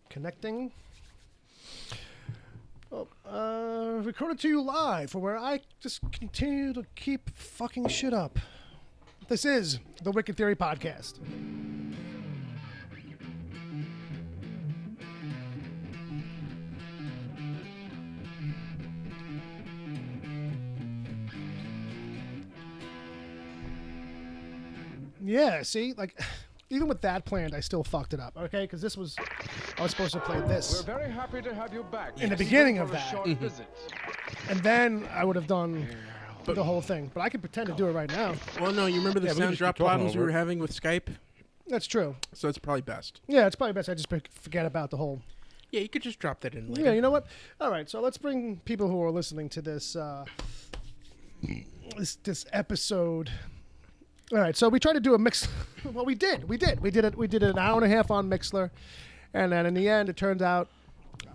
Connecting. Recorded to you live for where I just continue to keep fucking shit up. This is the Wicked Theory Podcast. Yeah, see, like, even with that planned, I still fucked it up, okay? Because I was supposed to play this. We're very happy to have you back. In the beginning of a that. short visit. And then I would have done the whole thing. But I could pretend to do it right now. Well, no, you remember the sound drop problems we were having with Skype? That's true. So it's probably best. Yeah, it's probably best I just forget about the whole... Yeah, you could just drop that in later. Yeah, you know what? All right, so let's bring people who are listening to this this episode... All right, so we tried to do a mix. Well, we did it. We did an hour and a half on Mixler, and then in the end, it turns out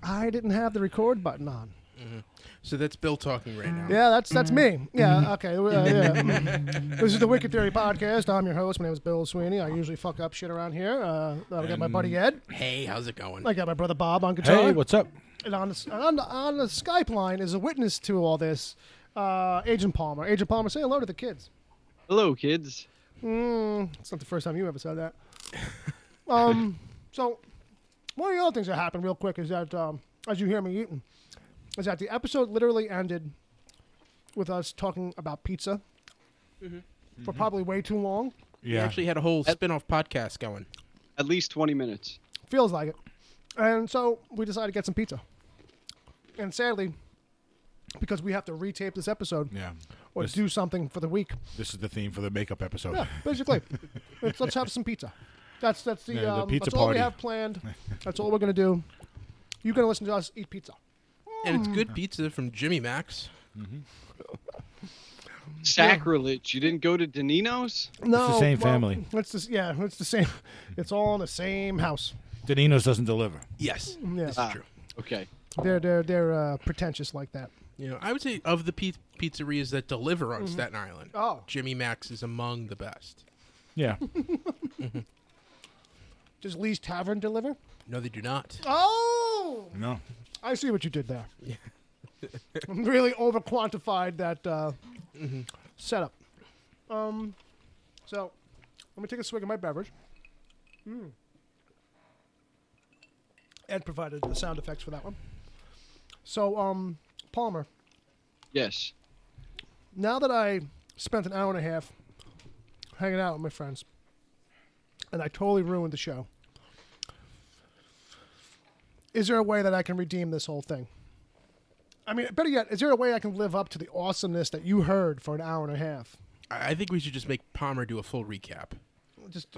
I didn't have the record button on. Mm-hmm. So that's Bill talking right now. Yeah, that's me. Yeah, okay. Yeah. This is the Wicked Theory Podcast. I'm your host. My name is Bill Sweeney. I usually fuck up shit around here. I got my buddy Ed. Hey, how's it going? I got my brother Bob on guitar. Hey, what's up? And on the Skype line is a witness to all this, Agent Palmer. Agent Palmer, say hello to the kids. Hello, kids. It's not the first time you ever said that. So, one of the other things that happened real quick is that, as you hear me eating, is that the episode literally ended with us talking about pizza for probably way too long. We actually had a whole spin-off podcast going. At least 20 minutes. Feels like it. And so, we decided to get some pizza. And sadly, because we have to retape this episode or do something for the week. This is the theme for the makeup episode. Yeah, basically. let's have some pizza. That's the pizza that's all we party. have planned. That's all we're going to do. You're going to listen to us eat pizza. And it's good pizza from Jimmy Mac's. Sacrilege. You didn't go to Danino's? No. It's the same family. It's the same. It's all in the same house. Danino's doesn't deliver. Yes, Yeah. this is true. Okay. They're pretentious like that. You know, I would say of the pizzerias that deliver on Staten Island, Jimmy Mac's is among the best. Yeah. Does Lee's Tavern deliver? No, they do not. Oh! No. I see what you did there. Really over-quantified that setup. So, let me take a swig of my beverage. Ed provided the sound effects for that one. So, Palmer, Yes. now that I spent an hour and a half hanging out with my friends, and I totally ruined the show, is there a way that I can redeem this whole thing? I mean, better yet, is there a way I can live up to the awesomeness that you heard for an hour and a half? I think we should just make Palmer do a full recap.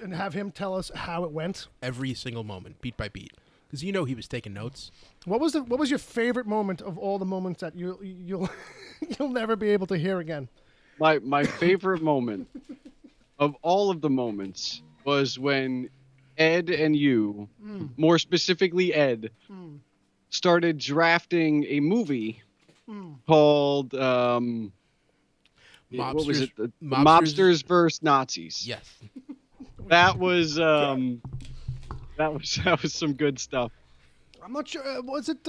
And have him tell us how it went? Every single moment, beat by beat. Because you know he was taking notes. What was your favorite moment of all the moments that you'll you'll never be able to hear again? My favorite moment of all of the moments was when Ed and you, more specifically Ed, started drafting a movie called what was it? Mobsters vs. Nazis. Yes. That was that was some good stuff. I'm not sure. Was it?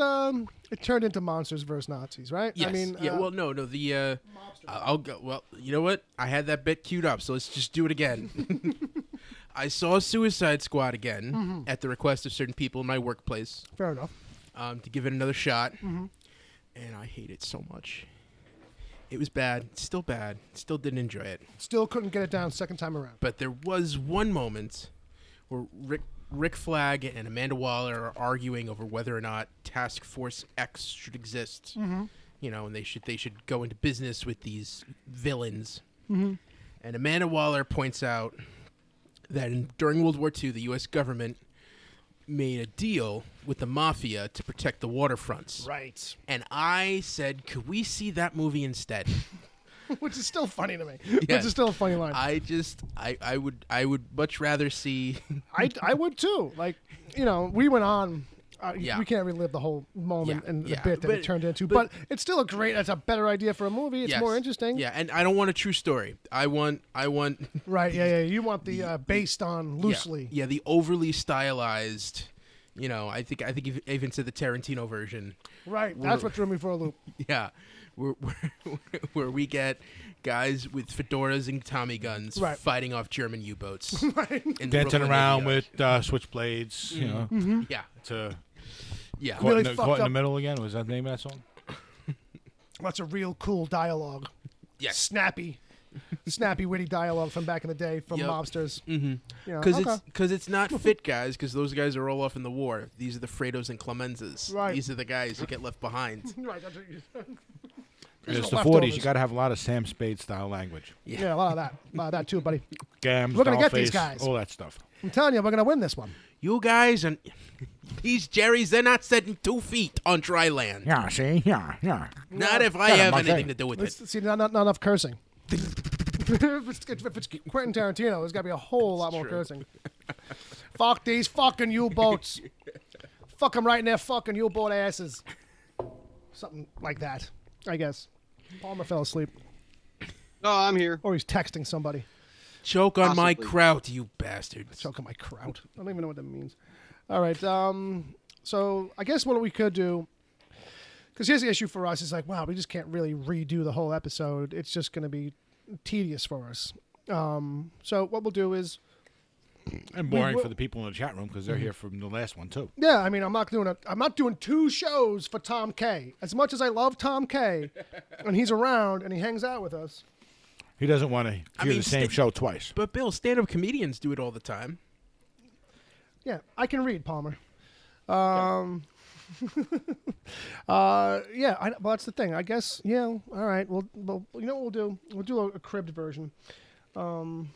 It turned into Monsters vs. Nazis, right? Yes. I mean, Well, no. The I'll go. Well, you know what? I had that bit queued up, so let's just do it again. I saw Suicide Squad again at the request of certain people in my workplace. Fair enough. To give it another shot, and I hate it so much. It was bad. It's still bad. Still didn't enjoy it. Still couldn't get it down second time around. But there was one moment where Rick Flag and Amanda Waller are arguing over whether or not Task Force X should exist. You know, and they should go into business with these villains. And Amanda Waller points out that during World War II, the U.S. government made a deal with the mafia to protect the waterfronts. Right. And I said, could we see that movie instead? Which is still funny to me. Yes. Which is still a funny line. I would much rather see. I would too. Like, you know, we went on. Yeah. We can't relive the whole moment and the bit that but it turned into, but it's still it's a better idea for a movie. It's Yes. more interesting. Yeah, and I don't want a true story. I want. Right. Yeah. Yeah. You want the based on loosely. Yeah, the overly stylized, You know, I think even to the Tarantino version. Right. That's what threw me for a loop. Yeah, where we get guys with fedoras and Tommy guns fighting off German U-boats. Right. Dancing around with switchblades, you know. Yeah. Yeah. Really Caught in the up. Middle again. Was that the name of that song? That's a real cool dialogue. Yes. Snappy, witty dialogue from back in the day from mobsters. Mm-hmm. Yeah, Because it's not fit guys, because those guys are all off in the war. These are the Fredos and Clemenzas. Right. These are the guys who get left behind. Right. That's what you said. It's the leftovers. 40s. You got to have a lot of Sam Spade style language. Yeah, a lot of that too, buddy. Gams, We're gonna get Dollface, these guys. all that stuff. I'm telling you, we're gonna win this one. You guys and these Jerrys, they're not setting 2 feet on dry land. Yeah, see? Yeah. Not if I have anything to do with it. See, not enough cursing. if it's Quentin Tarantino, there's got to be a whole lot more cursing. Fuck these fucking U-boats. Fuck them right in their fucking U-boat asses. Something like that, I guess. Palmer fell asleep. No, I'm here. Or he's texting somebody. Choke on my Possibly. kraut, you bastard. Choke on my kraut. I don't even know what that means. All right. So I guess what we could do, because here's the issue for us, is like, wow, we just can't really redo the whole episode. It's just going to be tedious for us. So what we'll do is, And boring for the people in the chat room because they're here from the last one, too. yeah, I mean, I'm not doing 2 shows for Tom K. As much as I love Tom K, and he's around and he hangs out with us. He doesn't want to hear the same show twice. But Bill, stand-up comedians do it all the time. Yeah, I can read, Palmer. Well, that's the thing. I guess, all right. Well, you know what we'll do? We'll do a cribbed version. Well,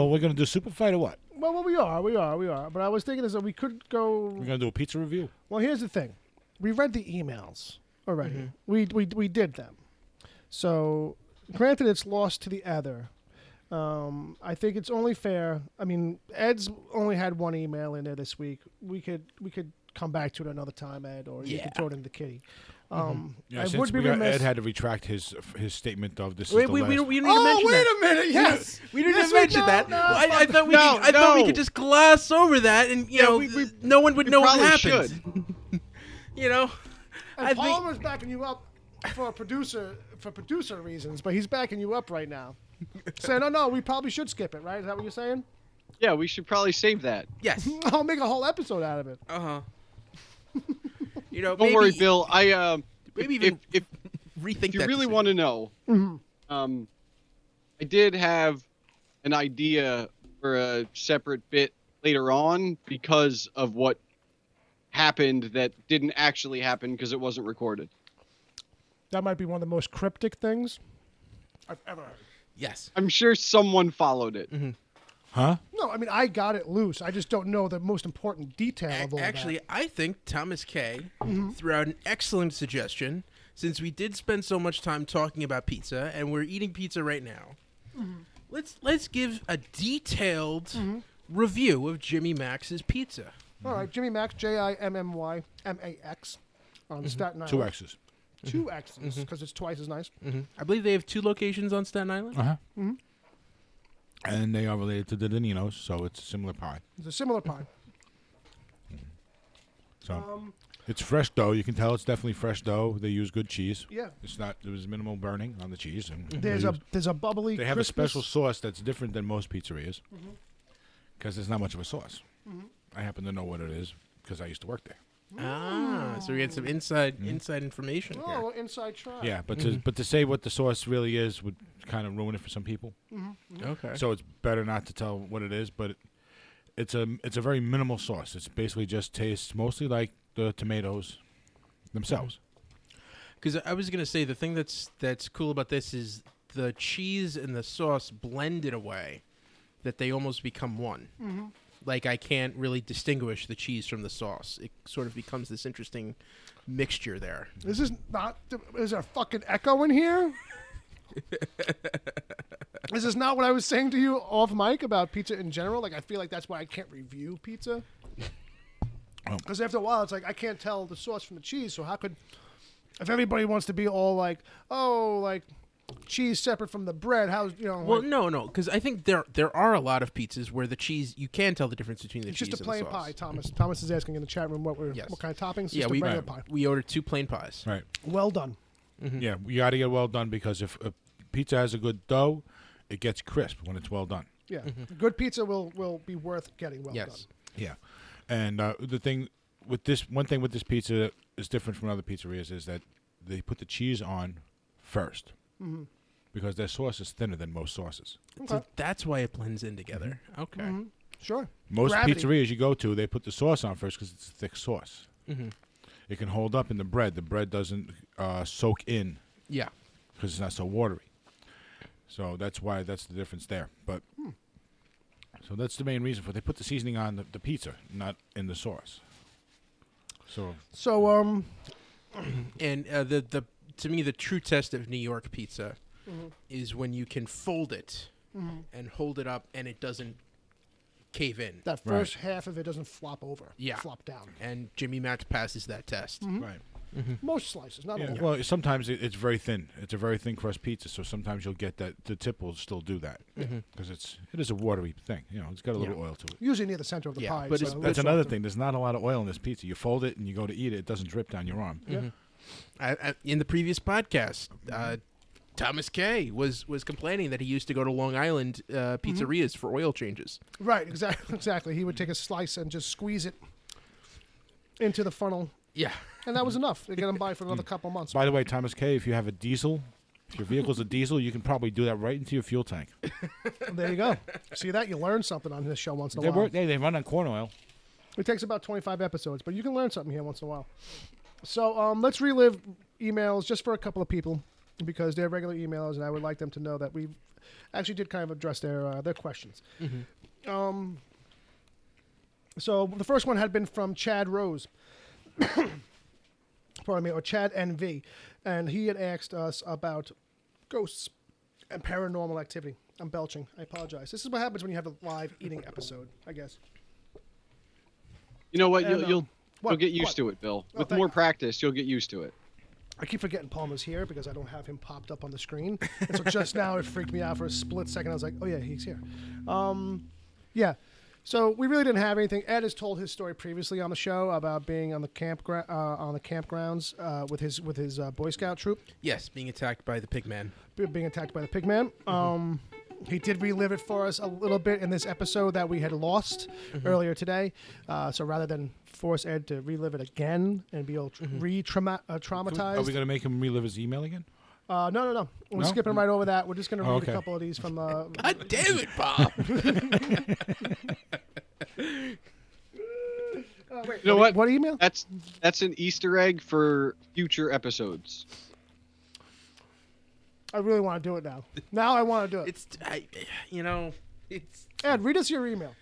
we're going to do Superfight or what? Well, we are. But I was thinking is that we could go. We're going to do a pizza review? Well, here's the thing. We read the emails already. We did them. So, granted, it's lost to the ether. I think it's only fair. I mean, Ed's only had 1 email in there this week. We could come back to it another time, Ed, or you could throw it in the kitty. I would be remiss. Ed had to retract his statement of this. Wait, is the we last. don't need to mention wait that. a minute. Yes. We didn't Yes, even mention that. no, I thought we could just gloss over that, and no one would know what probably happened. You know, And Palmer's backing you up for producer reasons, but he's backing you up right now. Saying, no, we probably should skip it, right? Is that what you're saying? Yeah, we should probably save that. yes. I'll make a whole episode out of it. You know, Don't worry, Bill. Maybe even if rethink if you that really decision. want to know, I did have an idea for a separate bit later on because of what happened that didn't actually happen because it wasn't recorded. That might be one of the most cryptic things I've ever heard. Yes. I'm sure someone followed it. Huh? No, I mean, I got it loose. I just don't know the most important detail of all Actually, that. I think Thomas K. threw out an excellent suggestion. Since we did spend so much time talking about pizza, and we're eating pizza right now, let's give a detailed review of Jimmy Max's pizza. All right, Jimmy Max, JIMMYMAX on Staten Island. 2 X's. 2 X's, because it's twice as nice. I believe they have 2 locations on Staten Island. Uh-huh. And they are related to the Daninos, so it's a similar pie. It's a similar pie. So it's fresh dough. You can tell it's definitely fresh dough. They use good cheese. Yeah. It's not. There was minimal burning on the cheese. And There's a bubbly. They have a crispness. special sauce that's different than most pizzerias because there's not much of a sauce. I happen to know what it is because I used to work there. So we had some inside information Oh, here. well, inside try. Yeah, but to say what the sauce really is would kind of ruin it for some people. Okay. So it's better not to tell what it is. But it's a very minimal sauce. It's basically just tastes mostly like the tomatoes themselves. Because I was gonna say the thing that's cool about this is the cheese and the sauce blend in a way that they almost become one. Like I can't really distinguish the cheese from the sauce. It sort of becomes this interesting mixture there. This is not. Is there a fucking echo in here? This is not what I was saying to you off mic about pizza in general. Like I feel like that's why I can't review pizza. Because after a while, it's like I can't tell the sauce from the cheese. So how could, if everybody wants to be all like, oh, like cheese separate from the bread. How's Well, no, because I think there are a lot of pizzas where the cheese you can tell the difference between the it's cheese just a and the plain sauce. pie, Thomas. Thomas is asking in the chat room what kind of toppings. Yeah, just we a regular pie. we ordered 2 plain pies. Right. Well done. Yeah, you got to get well done because if a pizza has a good dough, it gets crisp when it's well done. Yeah, good pizza will be worth getting well done. Yes. Yeah, and the thing with this pizza that is different from other pizzerias is that they put the cheese on first because their sauce is thinner than most sauces. So that's why it blends in together. Okay. Sure. Most Gravity. pizzerias you go to, they put the sauce on first because it's a thick sauce. It can hold up in the bread. The bread doesn't soak in Yeah. because it's not so watery. So that's the difference there. But so that's the main reason for it. They put the seasoning on the pizza, not in the sauce. So And the to me the true test of New York pizza is when you can fold it and hold it up and it doesn't cave in. That first half of it doesn't flop over. Yeah. Flop down. And Jimmy Mac passes that test. right. Most slices, not all. Well, sometimes it's very thin. It's a very thin crust pizza, so sometimes you'll get that. The tip will still do that because it is a watery thing. It's got a little oil to it. Usually near the center of the Yeah, pie. but so it's- a That's little another softer. thing. There's not a lot of oil in this pizza. You fold it and you go to eat it. It doesn't drip down your arm. Yeah. In the previous podcast, Thomas K was complaining that he used to go to Long Island pizzerias for oil changes. Right, exactly. He would take a slice and just squeeze it into the funnel, Yeah. and that was enough to get him by for another couple months. By the way, Thomas K., if you have a diesel, if your vehicle's a diesel, you can probably do that right into your fuel tank. There you go. See that? You learn something on this show once in a They while. work. They run on corn oil. It takes about 25 episodes, but you can learn something here once in a while. So let's relive emails just for a couple of people because they're regular emailers, and I would like them to know that we actually did kind of address their questions. So the first one had been from Chad Rose. Pardon me, or Chad NV, and he had asked us about ghosts and paranormal activity. I'm belching. I apologize. This is what happens when you have a live eating episode, I guess. You know what? And, You'll what? get used What? to it, Bill. Oh, With thank more you. practice, you'll get used to it. I keep forgetting Palmer's here because I don't have him popped up on the screen. And so just now it freaked me out for a split second. I was like, oh, yeah, he's here. Yeah. So we really didn't have anything. Ed has told his story previously on the show about being on the campgrounds with his Boy Scout troop, Yes, being attacked by the Pigman. being attacked by the Pigman. He did relive it for us a little bit in this episode that we had lost earlier today. So rather than force Ed to relive it again and be all traumatized. Are we going to make him relive his email again? No. We're No? skipping right over that. We're just going to read okay. a couple of these from. God damn it, Bob! Wait, You know what? What email? That's an Easter egg for future episodes. I really want to do it now. Now I want to do it. It's Ed, read us your email.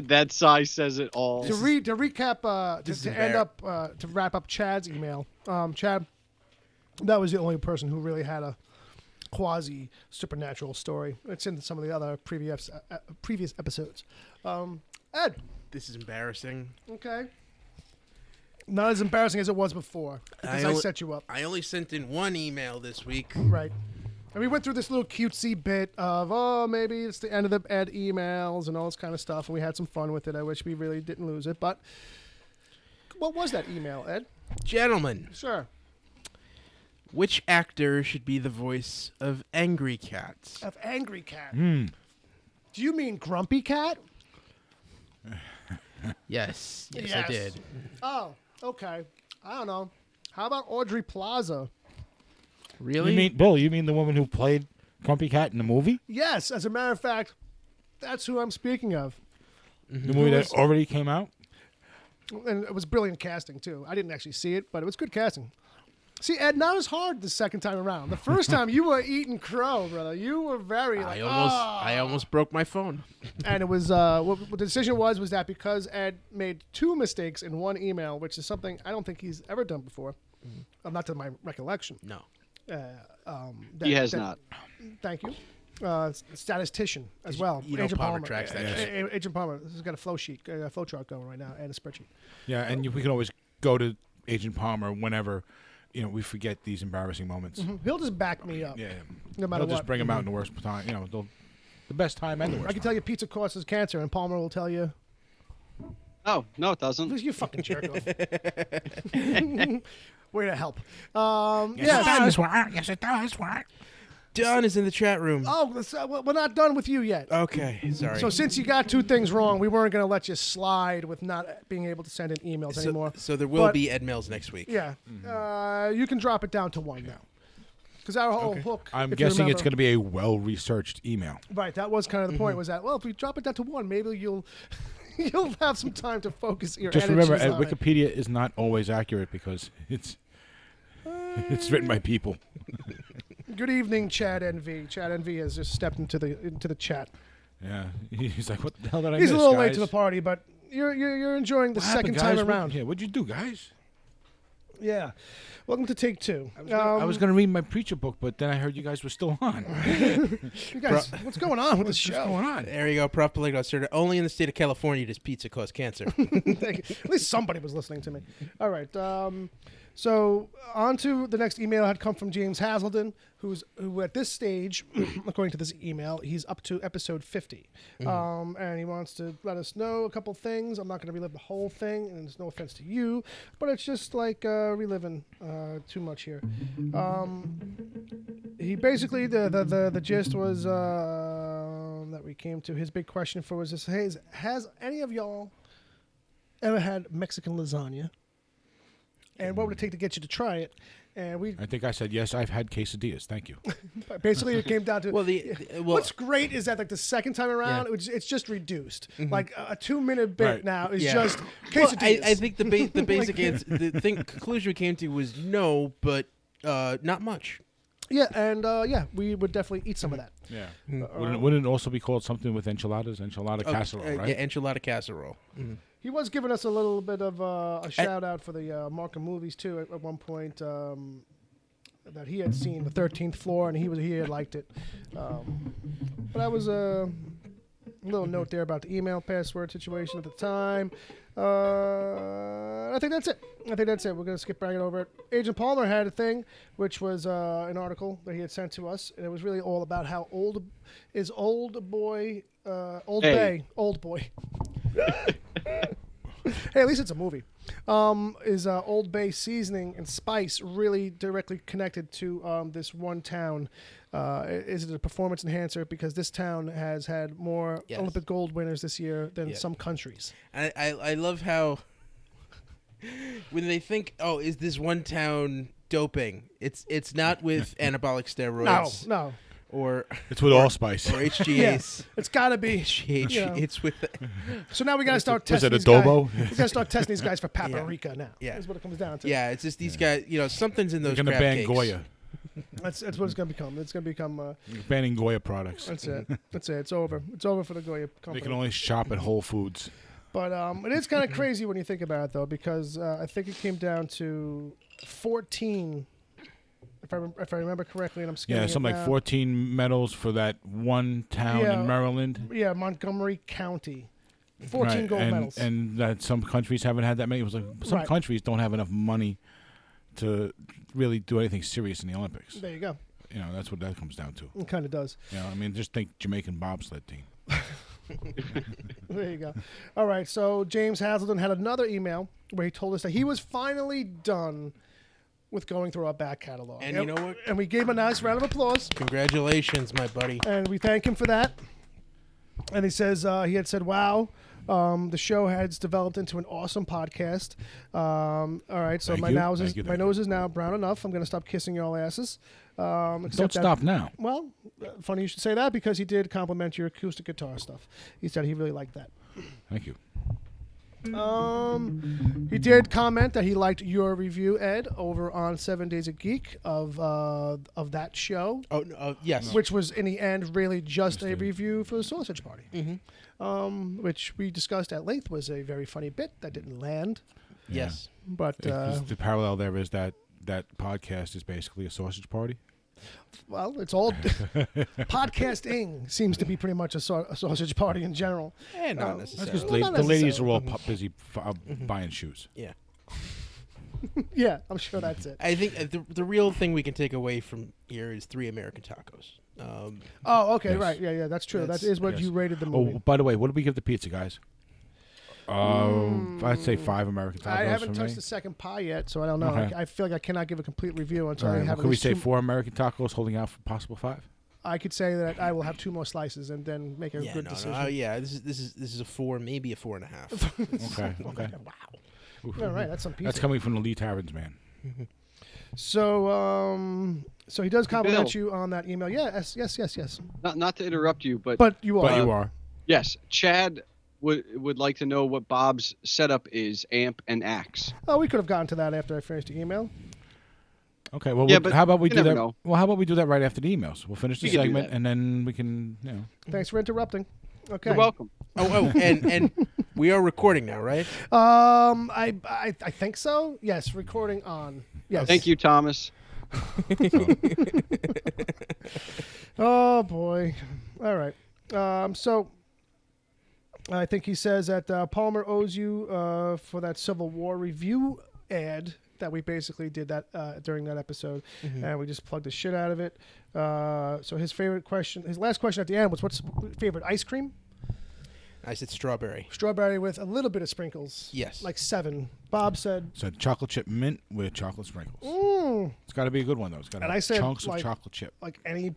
That size says it all. To recap, This is to end up, to wrap up Chad's email. Chad, that was the only person who really had a quasi supernatural story. It's in some of the other previous episodes. Ed, this is embarrassing. okay. Not as embarrassing as it was before because I only- set you up. I only sent in one email this week. Right. And we went through this little cutesy bit of, maybe it's the end of the Ed emails and all this kind of stuff, and we had some fun with it. I wish we really didn't lose it. But what was that email, Ed? Gentlemen, Sure. which actor should be the voice of Angry Cats? Of Angry Cat. Do you mean Grumpy Cat? Yes, I Yes. did. Oh, okay. I don't know. How about Audrey Plaza? Really? You mean Bill? You mean the woman who played Grumpy Cat in the movie? Yes, as a matter of fact, that's who I'm speaking of. The movie that already came out? And it was brilliant casting, too. I didn't actually see it, but it was good casting. See, Ed, not as hard the second time around. The first time you were eating crow, brother. You were very like, I almost broke my phone. And it was what the decision was that because Ed made 2 mistakes in one email, which is something I don't think he's ever done before, not to my recollection. No. He has not. Thank you. Statistician as well. You know Palmer tracks that shit. Agent Palmer has got a flow sheet, a flow chart going right now, and a spreadsheet. Yeah, and we can always go to Agent Palmer whenever we forget these embarrassing moments. He'll just back me up. Yeah. No matter They'll just what. bring them out in the worst time. The best time and the worst. I can tell you pizza causes cancer, and Palmer will tell you. Oh, no, it doesn't. You fucking jerk off. Way to help. Yes, it does. Don is in the chat room. Oh, we're not done with you yet. Okay, sorry. So since you got 2 things wrong, we weren't going to let you slide with not being able to send in emails anymore. So there will But- be Ed Mills next week. Yeah. You can drop it down to 1 now. Because our whole hook. I'm if you guessing it's remember- going to be a well-researched email. Right, that was kind of the point. Was that if we drop it down to 1, maybe you'll have some time to focus your Just energies remember, on it. Wikipedia is not always accurate because it's written by people. Good evening, Chad NV. Chad NV has just stepped into the chat. Yeah, he's like, what the hell did I He's miss, a little guys? late to the party, but you're enjoying the What happened, second time guys? around. What'd you do, guys? Yeah. Welcome to Take 2. I was going to read my preacher book, but then I heard you guys were still on. You guys, what's going on with the What's show? going on? There you go, Prof. Polyglot Sir. Only in the state of California does pizza cause cancer. Thank you. At least somebody was listening to me. All right. So on to the next email had come from James Hazelden, who at this stage, according to this email, he's up to episode 50. And he wants to let us know a couple things. I'm not going to relive the whole thing, and there's no offense to you, but it's just like reliving too much here. He basically, the gist was that we came to, his big question for was this, hey, has any of y'all ever had Mexican lasagna? And what would it take to get you to try it? And I think I said, yes, I've had quesadillas. Thank you. basically it came down to. Well, what's great is that like the second time around, it's just reduced. Like a 2-minute bit Right. now is Yeah. just Well, quesadillas. I think the basic answer, conclusion we came to was no, but not much. Yeah, and we would definitely eat some of that. Yeah. Wouldn't it also be called something with enchiladas? Enchilada casserole, right? Yeah, enchilada casserole. He was giving us a little bit of a shout out for the Markham movies too. At one point, that he had seen the 13th Floor, and he had liked it. But that was a little note there about the email password situation at the time. I think that's it. We're going to skip right over it. Agent Palmer had a thing, which was an article that he had sent to us, and it was really all about how old boy. Hey, at least it's a movie. Is Old Bay seasoning and spice really directly connected to this one town? Is it a performance enhancer because this town has had more Olympic gold winners this year than some countries? I love how when they think, oh, is this one town doping? It's not with anabolic steroids. No. Or It's with allspice. or HGAs. It's got to be. HGH. You know. It's with. So now we got to start Was testing it these guys. adobo? We got to start testing these guys for paprika now. Yeah. That's what it comes down to. Yeah, it's just these guys. Something's in those They're going to crab ban cakes. Goya. That's what it's going to become. It's going to become. Banning Goya products. That's it. It's over. It's over for the Goya company. They can only shop at Whole Foods. But it is kind of crazy when you think about it, though, because I think it came down to 14, if I remember correctly, and I'm skimming Yeah, it something now. like 14 medals for that one town Yeah. in Maryland. Yeah, Montgomery County. 14 Right, gold medals. And that some countries haven't had that many. It was like some Right. countries don't have enough money to really do anything serious in the Olympics. There you go. That's what that comes down to. It kind of does. I mean, just think Jamaican bobsled team. There you go. All right, so James Hazelden had another email where he told us that he was finally done with going through our back catalog. And you know what? And we gave him a nice round of applause, Congratulations, my buddy. and we thank him for that. And he says he had said, "Wow, the show has developed into an awesome podcast." All right, so Thank my you. nose Thank you, my thank nose is now brown enough. I'm going to stop kissing y'all asses. Don't stop now. Well, funny you should say that because he did compliment your acoustic guitar stuff. He said he really liked that. Thank you. He did comment that he liked your review, Ed, over on 7 Days a Geek of that show, Oh, no, yes. which was in the end really just a review for the Sausage Party, which we discussed at length was a very funny bit that didn't land. Yes. But The parallel there is that podcast is basically a sausage party. well, it's all podcasting seems to be pretty much a sausage party in general. Not That's necessarily. Just Well, not the ladies are necessarily. all busy buying shoes. Yeah. Yeah, I'm sure that's it. I think the real thing we can take away from here is 3 American tacos. Oh, okay, Yes. right. Yeah, that's true. That's- That is what Yes. you rated the movie. Oh, by the way, what did we give the pizza, guys? I'd say 5 American tacos I haven't for touched me. the second pie yet, so I don't know. Okay. I feel like I cannot give a complete review until All I right, have well, at can we least say two. 4 American tacos, holding out for possible 5? I could say that I will have 2 more slices and then make a Yeah, good no, decision. no, yeah. This is a 4, maybe a 4.5. Okay. All right, that's some pizza. That's coming from the Lee Taverns, man. So he does compliment Bill. you on that email. Yes. Not to interrupt you, but You are. But you are. yes, Chad would like to know what Bob's setup is, amp and axe. Oh, we could have gotten to that after I finished the email. Okay, well, Yeah, but how about we you do never that? know. Well, how about we do that right after the emails? We'll finish the We can do segment, that. and then we can, Thanks for interrupting. Okay. You're welcome. and we are recording now, right? I think so. Yes, recording on. Yes. Thank you, Thomas. Oh boy. All right. So I think he says that Palmer owes you for that Civil War review ad that we basically did that during that episode, and we just plugged the shit out of it. So his last question at the end was, "What's favorite ice cream?" I said strawberry. Strawberry with a little bit of sprinkles. Yes. Like 7. Bob said, so chocolate chip mint with chocolate sprinkles. mm, It's got to be a good one, though. It's got to And I have said, chunks like- of chocolate chip. like any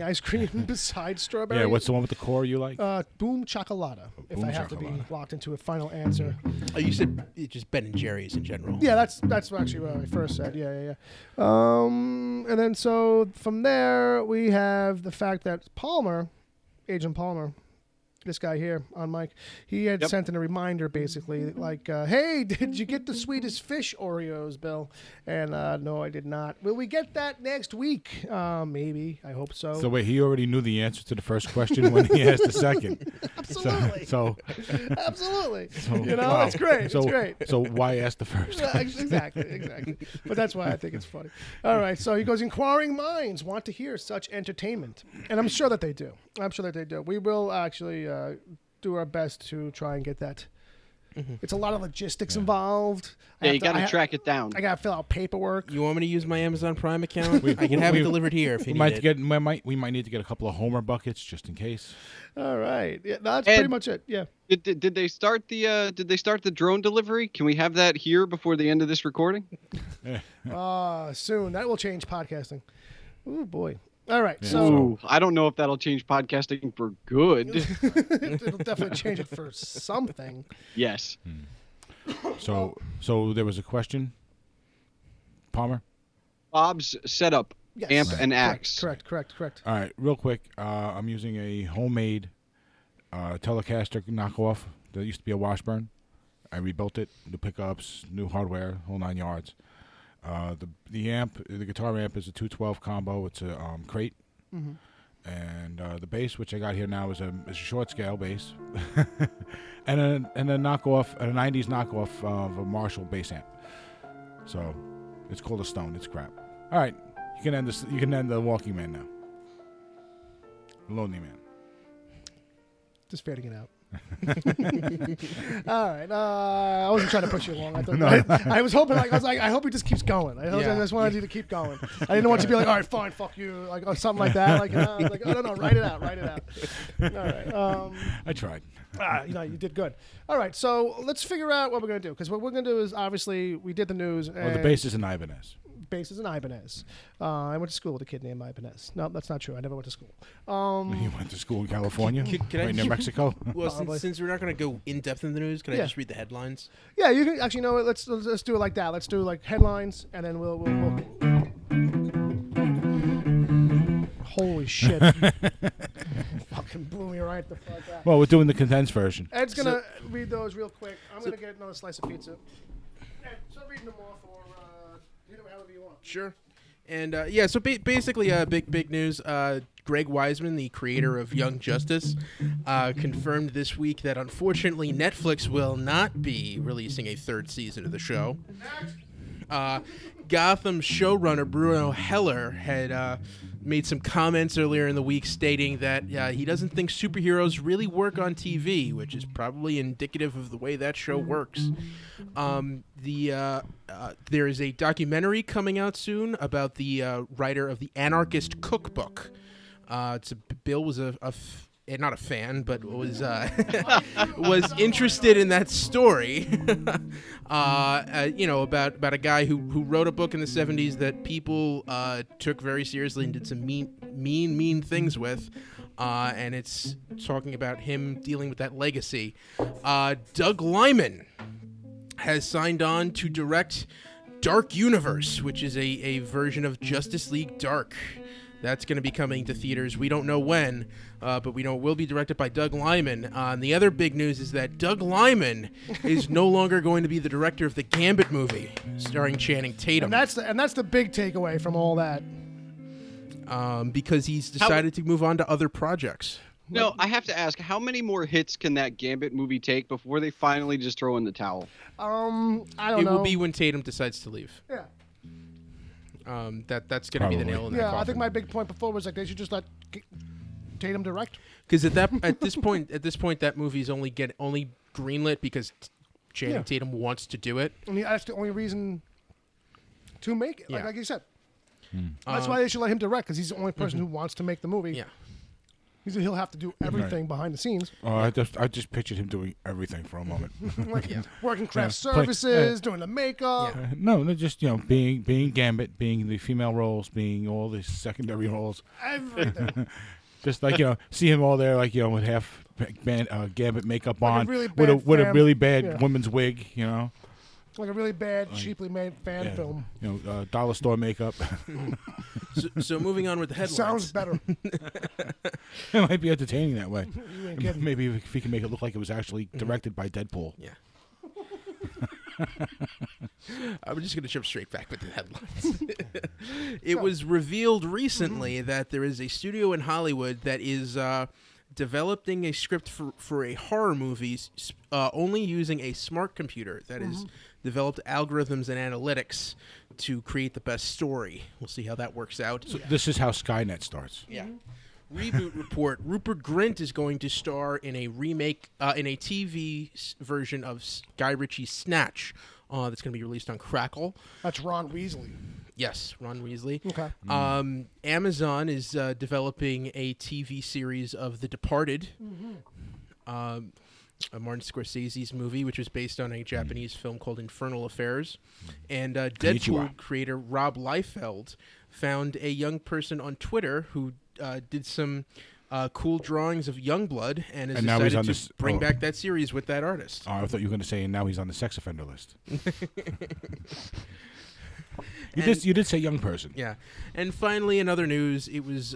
ice cream besides strawberry. Yeah, what's the one with the core you like? Boom Chocolata, if Boom I have to be Chocolata. locked into a final answer. Oh, you said just Ben and Jerry's in general. Yeah, that's actually what I first said. Yeah. And then so from there we have the fact that Agent Palmer, this guy here on mic, he had Yep. sent in a reminder basically like, hey, did you get the Swedish Fish Oreos, Bill? And no, I did not. Will we get that next week? Maybe. I hope so. So wait, he already knew the answer to the first question when he asked the second. Absolutely. So, Absolutely. so You know, wow. it's great. So, It's great. So why ask the first? Yeah, exactly. But that's why I think it's funny. All right, so he goes, inquiring minds want to hear such entertainment. And I'm sure that they do. We will actually do our best to try and get that. It's a lot of logistics involved. Yeah, you got to track it down. I got to fill out paperwork. You want me to use my Amazon Prime account? I can have it delivered here if you We might need it. we might need to get a couple of Homer buckets just in case. All right. Yeah, that's Ed- pretty much it. Yeah. Did they start the drone delivery? Can we have that here before the end of this recording? Soon. That will change podcasting. Ooh, boy. All right. Yeah. So Ooh, I don't know if that'll change podcasting for good. it'll definitely change it for something. Yes. So there was a question, Palmer. Bob's setup, Yes. amp and Correct, axe. Correct. All right, real quick. I'm using a homemade Telecaster knockoff that used to be a Washburn. I rebuilt it, new pickups, new hardware, whole 9 yards. The amp, the guitar amp, is a 212 combo. It's a crate, and the bass, which I got here now, is a short scale bass, and a knockoff, a 90s knockoff of a Marshall bass amp. So it's called a Stone. It's crap. All right, you can end this. You can end the Walking Man now. The Lonely Man. Just fading it out. All right. I wasn't trying to push you along. I was hoping. I hope he just keps going. I just wanted you to keep going. I didn't want you to be like, all right, fine, fuck you, like or something like that. Like, I was like, oh no, write it out. All right. I tried. You did good. All right. So let's figure out what we're gonna do, because what we're gonna do is obviously we did the news. Oh, the bass is an Ibanez. Bass is an Ibanez. I went to school with a kid named Ibanez. No, that's not true. I never went to school. You went to school in California, Can I right near just- Mexico. Well, Probably. since we're not going to go in depth in the news, can I Yeah. just read the headlines? Yeah, you can actually know it. Let's do it like that. Let's do like headlines, and then we'll Holy shit! Fucking blew me right the fuck out. Well, we're doing the condensed version. Ed's gonna read those real quick. I'm gonna get another slice of pizza. Ed, start reading them off, or read them however you want. Sure. And so basically, big news. Greg Wiseman, the creator of Young Justice, confirmed this week that unfortunately Netflix will not be releasing a third season of the show. Gotham showrunner Bruno Heller had made some comments earlier in the week stating that he doesn't think superheroes really work on TV, which is probably indicative of the way that show works. There is a documentary coming out soon about the writer of the Anarchist Cookbook. Bill was not a fan, but was was interested in that story. About a guy who wrote a book in the 70s that people took very seriously and did some mean things with. And it's talking about him dealing with that legacy. Doug Liman has signed on to direct Dark Universe, which is a version of Justice League Dark. That's going to be coming to theaters. We don't know when, but we know it will be directed by Doug Liman. And the other big news is that Doug Liman is no longer going to be the director of the Gambit movie, starring Channing Tatum. And that's the big takeaway from all that. Because he's decided to move on to other projects. No, I have to ask, how many more hits can that Gambit movie take before they finally just throw in the towel? I don't know. It will be when Tatum decides to leave. Yeah. That's going to be the nail in that coffin. I think my big point before was like they should just let Tatum direct. Because at this point that movie's only greenlit because Channing Tatum wants to do it. And that's the only reason to make it. Like you said, that's why they should let him direct because he's the only person who wants to make the movie. Yeah. He'll have to do everything behind the scenes. I just pictured him doing everything for a moment. Working craft services, doing the makeup. No, just being Gambit, being the female roles, being all the secondary roles. Everything. Just like see him all there, like with half Gambit makeup like on, a really with a really bad women's wig, Like a really bad, cheaply made fan film. Dollar store makeup. So moving on with the headlines. Sounds better. It might be entertaining that way. You ain't kidding. Maybe if we can make it look like it was actually directed by Deadpool. Yeah. I'm just going to jump straight back with the headlines. It was revealed recently that there is a studio in Hollywood that is developing a script for a horror movie only using a smart computer that is developed algorithms and analytics to create the best story. We'll see how that works out. So this is how Skynet starts. Yeah. Reboot report. Rupert Grint is going to star in a remake, in a TV version of Guy Ritchie's Snatch that's going to be released on Crackle. That's Ron Weasley. Yes, Ron Weasley. Okay. Amazon is developing a TV series of The Departed, Martin Scorsese's movie, which was based on a Japanese film called Infernal Affairs. And Deadpool creator Rob Liefeld found a young person on Twitter who did some cool drawings of Youngblood and has decided to bring back that series with that artist. Oh, I thought you were going to say, and now he's on the sex offender list. You did say young person. Yeah. And finally, in other news, it was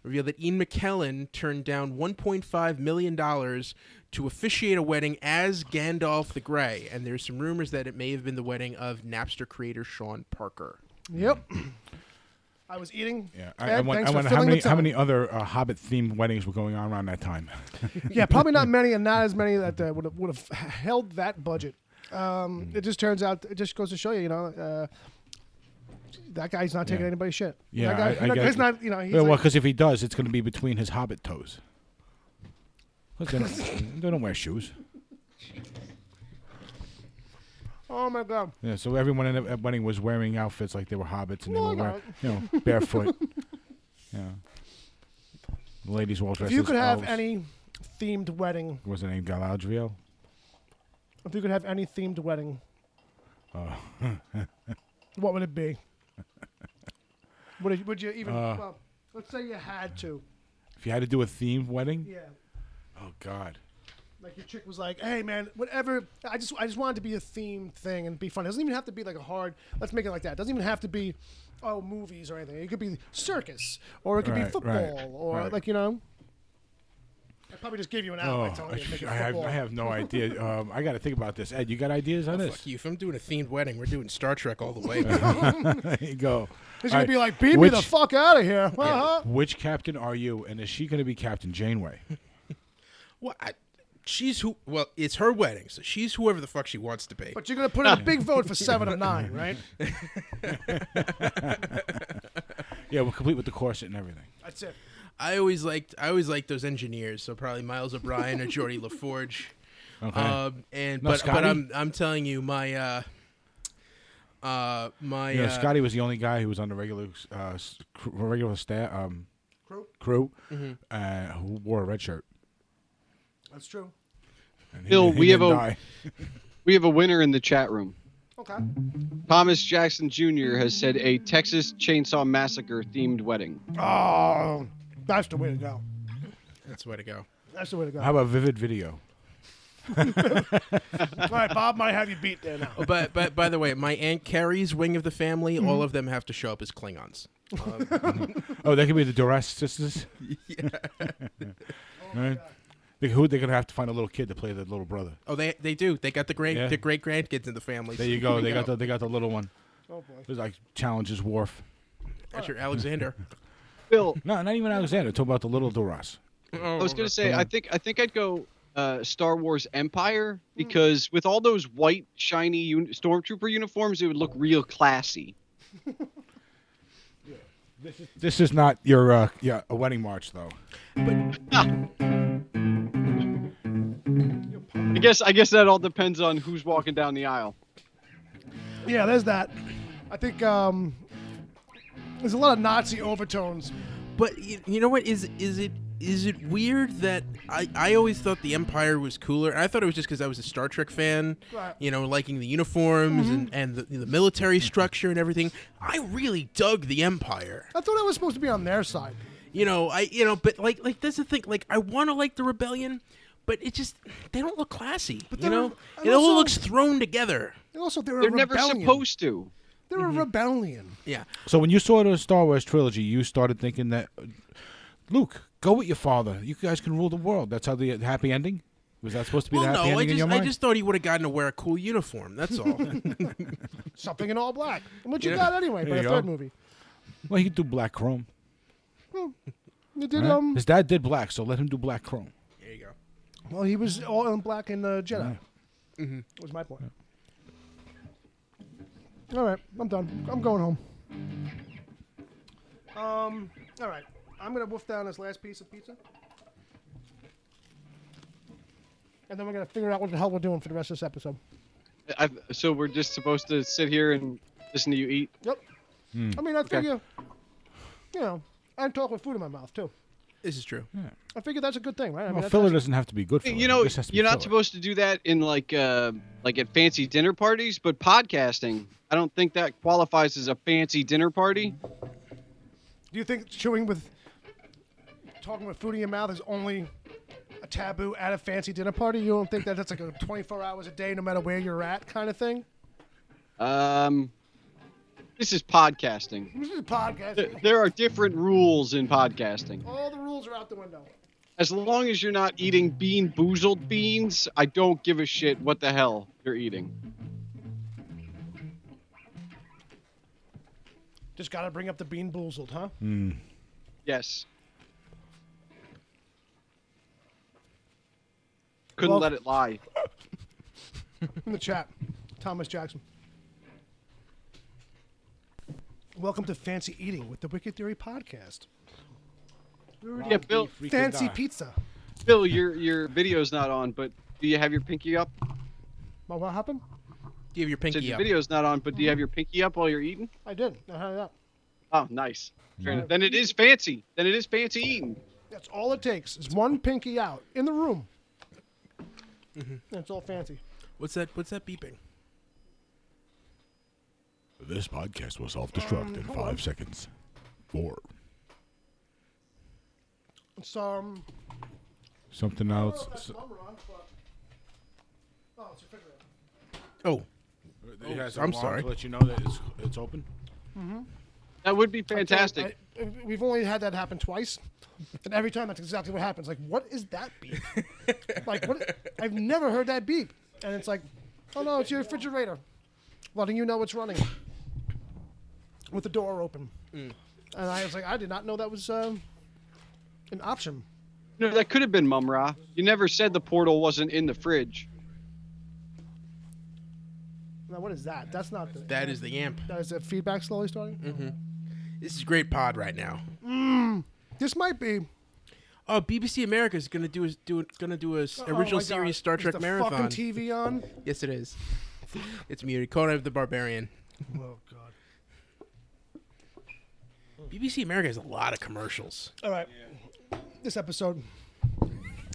revealed that Ian McKellen turned down $1.5 million to officiate a wedding as Gandalf the Grey. And there's some rumors that it may have been the wedding of Napster creator Sean Parker. Yep. I was eating. Yeah, I wonder how many other Hobbit-themed weddings were going on around that time. Yeah, probably not many, and not as many that would have held that budget. It just turns out, it just goes to show you, that guy's not taking anybody's shit. Yeah, that guy's not, he's well, because if he does, it's going to be between his Hobbit toes. They don't wear shoes. Oh my God! Yeah, so everyone in the wedding was wearing outfits like they were hobbits, and they were wearing, barefoot. Yeah, the ladies were all dressed. If you could have elves. any themed wedding, Was it named Galadriel? if you could have any themed wedding, what would it be? Would you even? Well, let's say you had to. If you had to do a themed wedding? Yeah. Oh God. Like your chick was like, "Hey man, whatever. I just wanted to be a themed thing and be fun. It doesn't even have to be like a hard. Let's make it like that. It doesn't even have to be, movies or anything. It could be circus or it could be football or I'd probably just give you an out by telling you to make it football. I have no idea. I got to think about this. Ed, you got ideas on this? Fuck you. If I'm doing a themed wedding, we're doing Star Trek all the way. There you go. He's gonna be like, "Beat me the fuck out of here." Which captain are you, and is she going to be Captain Janeway? Well, it's her wedding, so she's whoever the fuck she wants to be. But you're gonna put in a big vote for 7 of 9, right? Yeah, we're complete with the corset and everything. That's it. I always liked those engineers. So probably Miles O'Brien or Geordie LaForge. Okay. But Scotty? I'm telling you, my Scotty was the only guy who was on the regular staff crew who wore a red shirt. That's true. And Bill, he we have didn't a die. we have a winner in the chat room. Okay. Thomas Jackson Jr. has said a Texas Chainsaw Massacre themed wedding. Oh, that's the way to go. that's the way to go. That's the way to go. How about vivid video? All right, Bob might have you beat there now. Oh, but by the way, my Aunt Carrie's wing of the family, all of them have to show up as Klingons. Oh, they could be the Duress sisters. Yeah. Right? They're gonna have to find a little kid to play the little brother. Oh, they do. They got the great grandkids in the family. There you go. They got the little one. Oh boy. It's like challenges Worf. That's your Alexander. Bill, No, not even Alexander. Talk about the little Duras. I was gonna say I think I'd go Star Wars Empire because with all those white shiny stormtrooper uniforms, it would look real classy. This is not your a wedding march though. I guess that all depends on who's walking down the aisle. Yeah, there's that. I think there's a lot of Nazi overtones. But you know what? Is it weird that I always thought the Empire was cooler? And I thought it was just because I was a Star Trek fan, Right. liking the uniforms and the military structure and everything. I really dug the Empire. I thought I was supposed to be on their side. But like that's the thing. Like I want to like the rebellion, but it just they don't look classy. But It all also- looks thrown together. And also, they're They're a never rebellion. supposed to. They're a rebellion. Yeah. So when you saw the Star Wars trilogy, you started thinking that Luke, go with your father. You guys can rule the world. That's how the happy ending. Was that supposed to be the happy ending in your I mind? just thought he would have gotten to wear a cool uniform. That's all. Something in all black. What you got anyway by There the you third go. movie? Well, he could do black chrome. You did, Right? His dad did black, so let him do black chrome. There you go. well, he was all in black in Jedi. Was my point. All right, I'm done. I'm going home. All right, I'm gonna wolf down this last piece of pizza, and then we're gonna figure out what the hell we're doing for the rest of this episode. So we're just supposed to sit here and listen to you eat. Yep. I mean, I figure, and talk with food in my mouth too. This is true. I figure that's a good thing, right? I mean, Well, that's filler actually- doesn't have to be good for You know, it. Just has to be you're not filler. supposed to do that in like at fancy dinner parties, but podcasting, I don't think that qualifies as a fancy dinner party. Do you think talking with food in your mouth is only a taboo at a fancy dinner party? You don't think that that's like a 24 hours a day, no matter where you're at, kind of thing? This is podcasting. This is a podcast. There are different rules in podcasting. All the rules are out the window. As long as you're not eating boozled beans, I don't give a shit what the hell you're eating. Just got to bring up the bean boozled, huh? Yes. Couldn't Well- let it lie. In the chat, Thomas Jackson. Welcome to Fancy Eating with the Wicked Theory podcast. Yeah, Bill. Fancy pizza. Bill, your video's not on, but do you have your pinky up? Well, what happened? Do you have your Said pinky your up? video's not on, but do you have your pinky up while you're eating? I did. I had it up. Oh, nice. Fair enough. Then it is fancy. Then it is fancy eating. That's all it takes. Is one pinky out in the room. And it's all fancy. What's that beeping? This podcast will self-destruct in hold on. 5 seconds. 4. It's Something else. that's number on, but oh, it's a refrigerator. Oh, It has I'm an alarm sorry. to let you know that it's open. That would be fantastic. We've only had that happen twice, and every time that's exactly what happens. Like, what is that beep? Like, what? I've never heard that beep, and it's like, oh no, it's your refrigerator, letting you know it's running with the door open. And I was like, I did not know that was an option. No, that could have been Mum-Ra. You never said the portal wasn't in the fridge. Now, what is that? That's not the. that is the amp. That is the feedback slowly starting. This is a great pod right now. This might be Oh, BBC America is gonna do a original my series God. Star Is Trek the marathon. fucking TV on? Yes, it is. It's muted. Conan the Barbarian. Oh God. BBC America has a lot of commercials. All right. This episode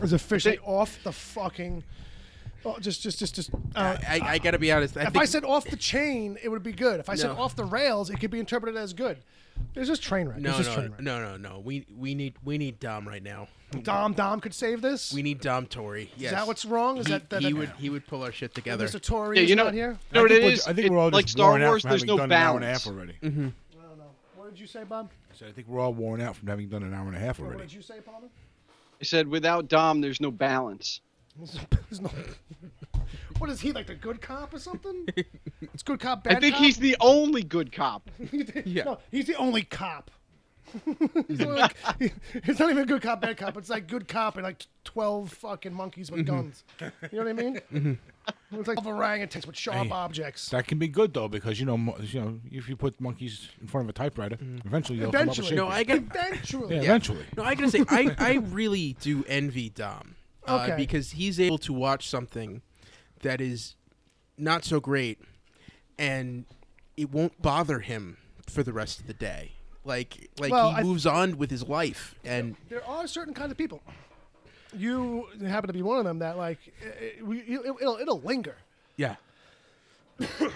is officially off the fucking. Oh, just. I gotta be honest. If I said off the chain, it would be good. If I said No. off the rails, it could be interpreted as good. There's just train wreck. no, There's just train wreck. no. We need Dom right now. Dom could save this. We need Dom Tory. Yes. Is that what's wrong? Is that he would pull our shit together. Mr. Tory Yeah, is you know, not here? you know what it we're- is? I think we're all like just Star worn out Wars. from There's having no done an hour and a balance. half already. I don't know. What did you say, Bob? I think we're all worn out from having done an hour and a half What already. did you say, Palmer? I said without Dom, there's no balance. There's no. What is he, like the good cop or something? It's good cop, bad I think cop? he's the only good cop. Yeah. No, he's the only cop. He's, the only, it's not even good cop, bad cop. It's like good cop and like 12 fucking monkeys with guns. You know what I mean? It's like orangutans with sharp Hey. objects. That can be good though, because you know, if you put monkeys in front of a typewriter, eventually they'll come up with Eventually. shape. No, I got. Eventually. yeah, eventually. No, I gotta say, I really do envy Dom. Okay. Because he's able to watch something that is not so great, and it won't bother him for the rest of the day. Like Well, he moves on with his life, and There are certain kinds of people. You happen to be one of them that like it'll linger, yeah,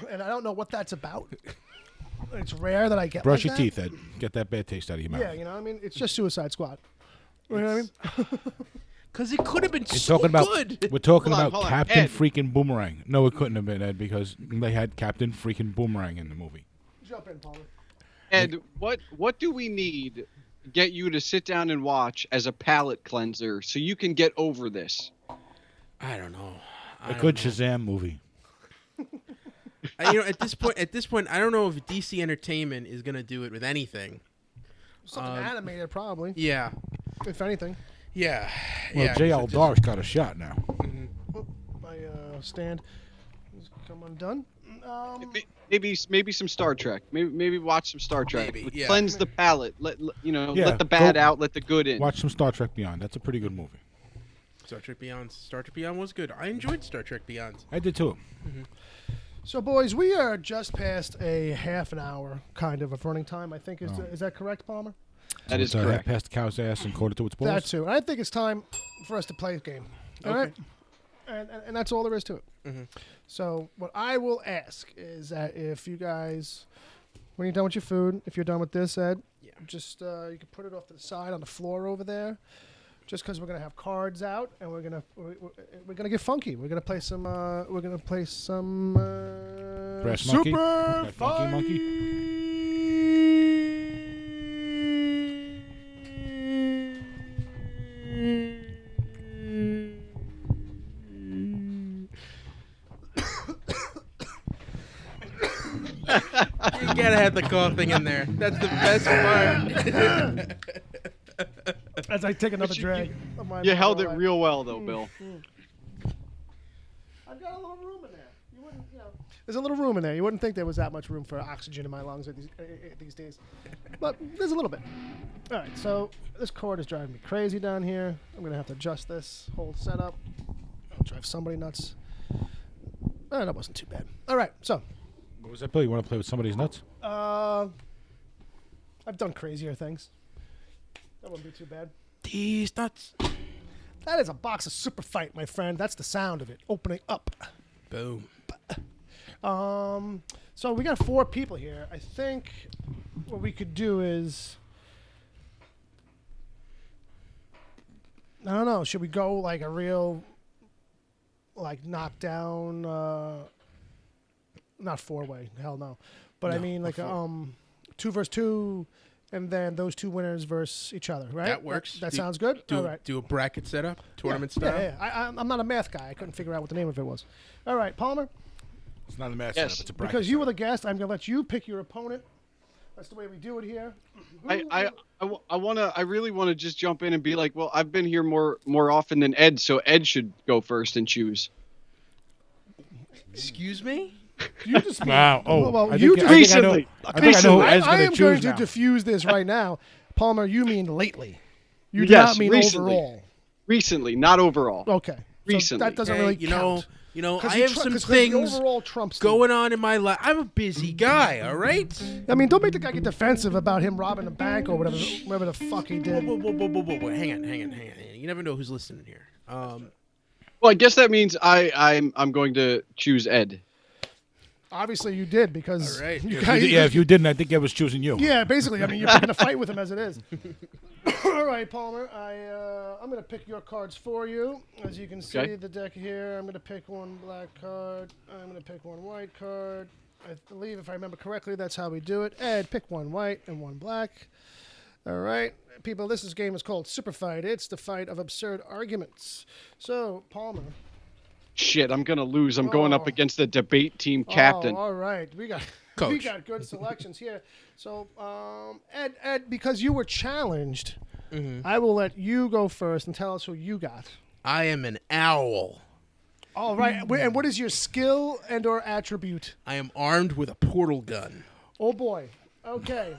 and I don't know what that's about. It's rare that I get. Brush like your that. teeth, Ed. Get that bad taste out of your mouth. Yeah, you know, I mean, it's just Suicide Squad. You know what I mean? because it could have been We're so talking about good. we're talking Hold on, about hold on. Captain Ed. freaking Boomerang. No, it couldn't have been, Ed, because they had Captain freaking Boomerang in the movie. Jump in, Palmer. And what do we need to get you to sit down and watch as a palate cleanser so you can get over this? I don't know. A good Shazam movie. At this point, I don't know if DC Entertainment is gonna do it with anything. Something animated, probably, Yeah, if anything. yeah. Well, yeah, J.L. Dark's got a shot now. My stand has come undone. Maybe some Star Trek. Maybe watch some Star Trek. Maybe, yeah. Cleanse the palate. Yeah, let the bad go- out, let the good in. Watch some Star Trek Beyond. That's a pretty good movie. Star Trek Beyond. Star Trek Beyond was good. I enjoyed Star Trek Beyond. I did too. So, boys, we are just past a half an hour kind of running time. I think is that correct, Palmer? That is Head correct. past the cow's ass and quarter to its balls. That too. And I think it's time for us to play a game. All right, Okay. and that's all there is to it. Mhm. So, what I will ask is that if you guys, when you're done with your food, if you're done with this, Ed, Yeah. just you can put it off to the side on the floor over there. Just because we're gonna have cards out and we're gonna get funky. We're gonna play some. Brass monkey? Super That funky monkey? You gotta have the coughing in there. That's the best part. As I take another you- drag. of my You held it Light. real well, though, Bill. I've got a little room in there. You wouldn't, there's a little room in there. You wouldn't think there was that much room for oxygen in my lungs these days, but there's a little bit. All right, so this cord is driving me crazy down here. I'm gonna have to adjust this whole setup. I'll drive somebody nuts. That wasn't too bad. All right, so What was that, Bill? You want to play with somebody's nuts? I've done crazier things. That wouldn't be too bad. These nuts. That is a box of Superfight, my friend. That's the sound of it opening up. Boom. So we got 4 people here. I think what we could do is, I don't know. Should we go like a real, like knockdown? Not 4-way. Hell no. But I No, mean like a 2 versus 2, and then those 2 winners versus each other. Right? That works. That Do- sounds good. Do All right. do a bracket setup, tournament yeah, style. Yeah, yeah. I'm not a math guy. I couldn't figure out what the name of it was. All right, Palmer. It's not a match Yes. setup. It's a bracket. Because you were the guest, I'm gonna let you pick your opponent. That's the way we do it here. I really want to just jump in and be like, well, I've been here more often than Ed, so Ed should go first and choose. Excuse me? You just Wow. Oh, well, I you think, just I know. Recently. I think I know who Ed's I going am to going choose to now. diffuse this right now. Palmer, you mean lately. You do Yes, not mean recently. overall. Recently, not overall. Okay. Recently. So that doesn't Hey, really you count. know, 'Cause I you have tr- some 'cause the things overall trumps the- going on in my life. I'm a busy guy, all right? I mean, don't make the guy get defensive about him robbing a bank or whatever the fuck he did. Whoa. Hang on. You never know who's listening here. Well, I guess that means I'm going to choose Ed. Obviously, you did because All right. you If guys, Yeah, if you didn't, I think I was choosing you. yeah, basically. I mean, you're picking a fight with him as it is. All right, Palmer. I'm going to pick your cards for you. As you can see, Okay. the deck here. I'm going to pick one black card. I'm going to pick one white card. I believe, if I remember correctly, that's how we do it. Ed, pick one white and one black. All right, people. This game is called Superfight. It's the fight of absurd arguments. So, Palmer. Shit, I'm gonna lose. I'm going up against the debate team captain. Oh, all right, we got Coach. good selections here. So, Ed, because you were challenged, I will let you go first and tell us who you got. I am an owl. All right, and what is your skill and/or attribute? I am armed with a portal gun. Oh boy. Okay.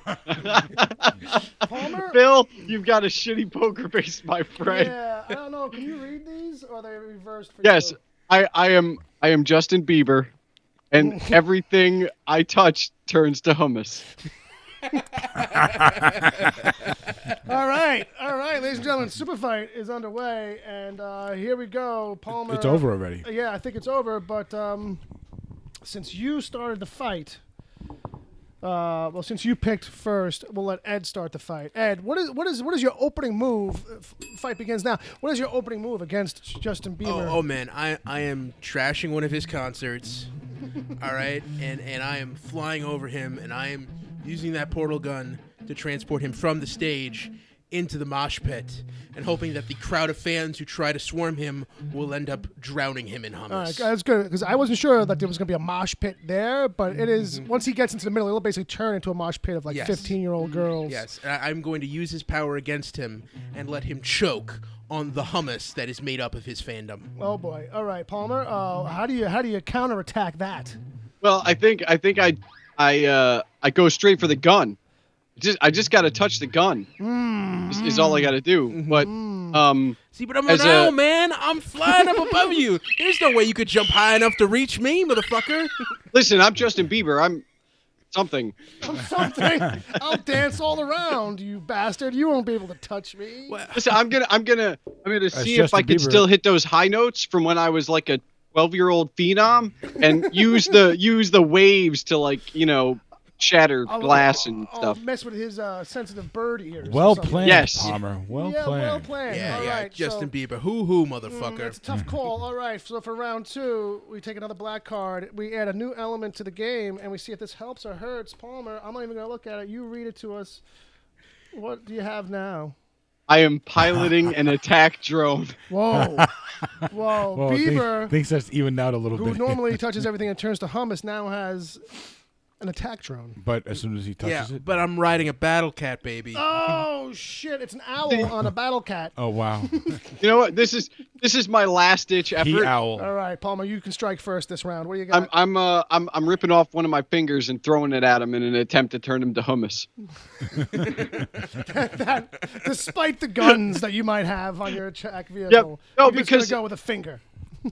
Palmer. Phil, you've got a shitty poker face, my friend. Yeah, I don't know. Can you read these, or are they reversed for Yes, you? I am Justin Bieber, and everything I touch turns to hummus. All right, ladies and gentlemen, Superfight is underway, and here we go. Palmer. It's over already. Yeah, I think it's over, but since you started the fight, since you picked first, we'll let Ed start the fight. Ed, what is your opening move? Fight begins now. What is your opening move against Justin Bieber? Oh man, I am trashing one of his concerts. All right, and I am flying over him, and I am using that portal gun to transport him from the stage into the mosh pit, and hoping that the crowd of fans who try to swarm him will end up drowning him in hummus. All right, that's good, because I wasn't sure that there was going to be a mosh pit there, but it is. Once he gets into the middle, it'll basically turn into a mosh pit of like Yes. 15-year-old girls. Yes, and I'm going to use his power against him and let him choke on the hummus that is made up of his fandom. Oh boy. All right, Palmer. How do you counterattack that? Well, I think I go straight for the gun. I just got to touch the gun. Is all I got to do. But See, but I'm an As owl, a- man. I'm flying up above you. There's no way you could jump high enough to reach me, motherfucker. listen, I'm Justin Bieber. I'm something. Something. I'll dance all around, you bastard. You won't be able to touch me. Well, Listen, I'm gonna see if Justin I can Bieber. still hit those high notes from when I was like a 12-year-old phenom, and use the waves to shatter glass and stuff. Mess with his sensitive bird ears. or Well something. planned, Yes. Palmer. Well Yeah, well planned. planned. yeah, All right, Justin so, Bieber. Hoo, motherfucker. It's a tough call. All right, so for round 2, we take another black card. We add a new element to the game, and we see if this helps or hurts. Palmer, I'm not even going to look at it. You read it to us. What do you have now? I am piloting an attack drone. Whoa. Whoa. Well, Bieber, things that's evened out a little who bit. normally touches everything and turns to hummus, now has an attack drone. But as soon as he touches Yeah, it. but I'm riding a battle cat, baby. Oh, shit. It's an owl on a battle cat. Oh wow. You know what? This is my last ditch effort. He owl. All right, Palmer, you can strike first this round. What do you got? I'm ripping off one of my fingers and throwing it at him in an attempt to turn him to hummus. Despite the guns that you might have on your attack vehicle, Yep. No, you're just gonna because- go with a finger.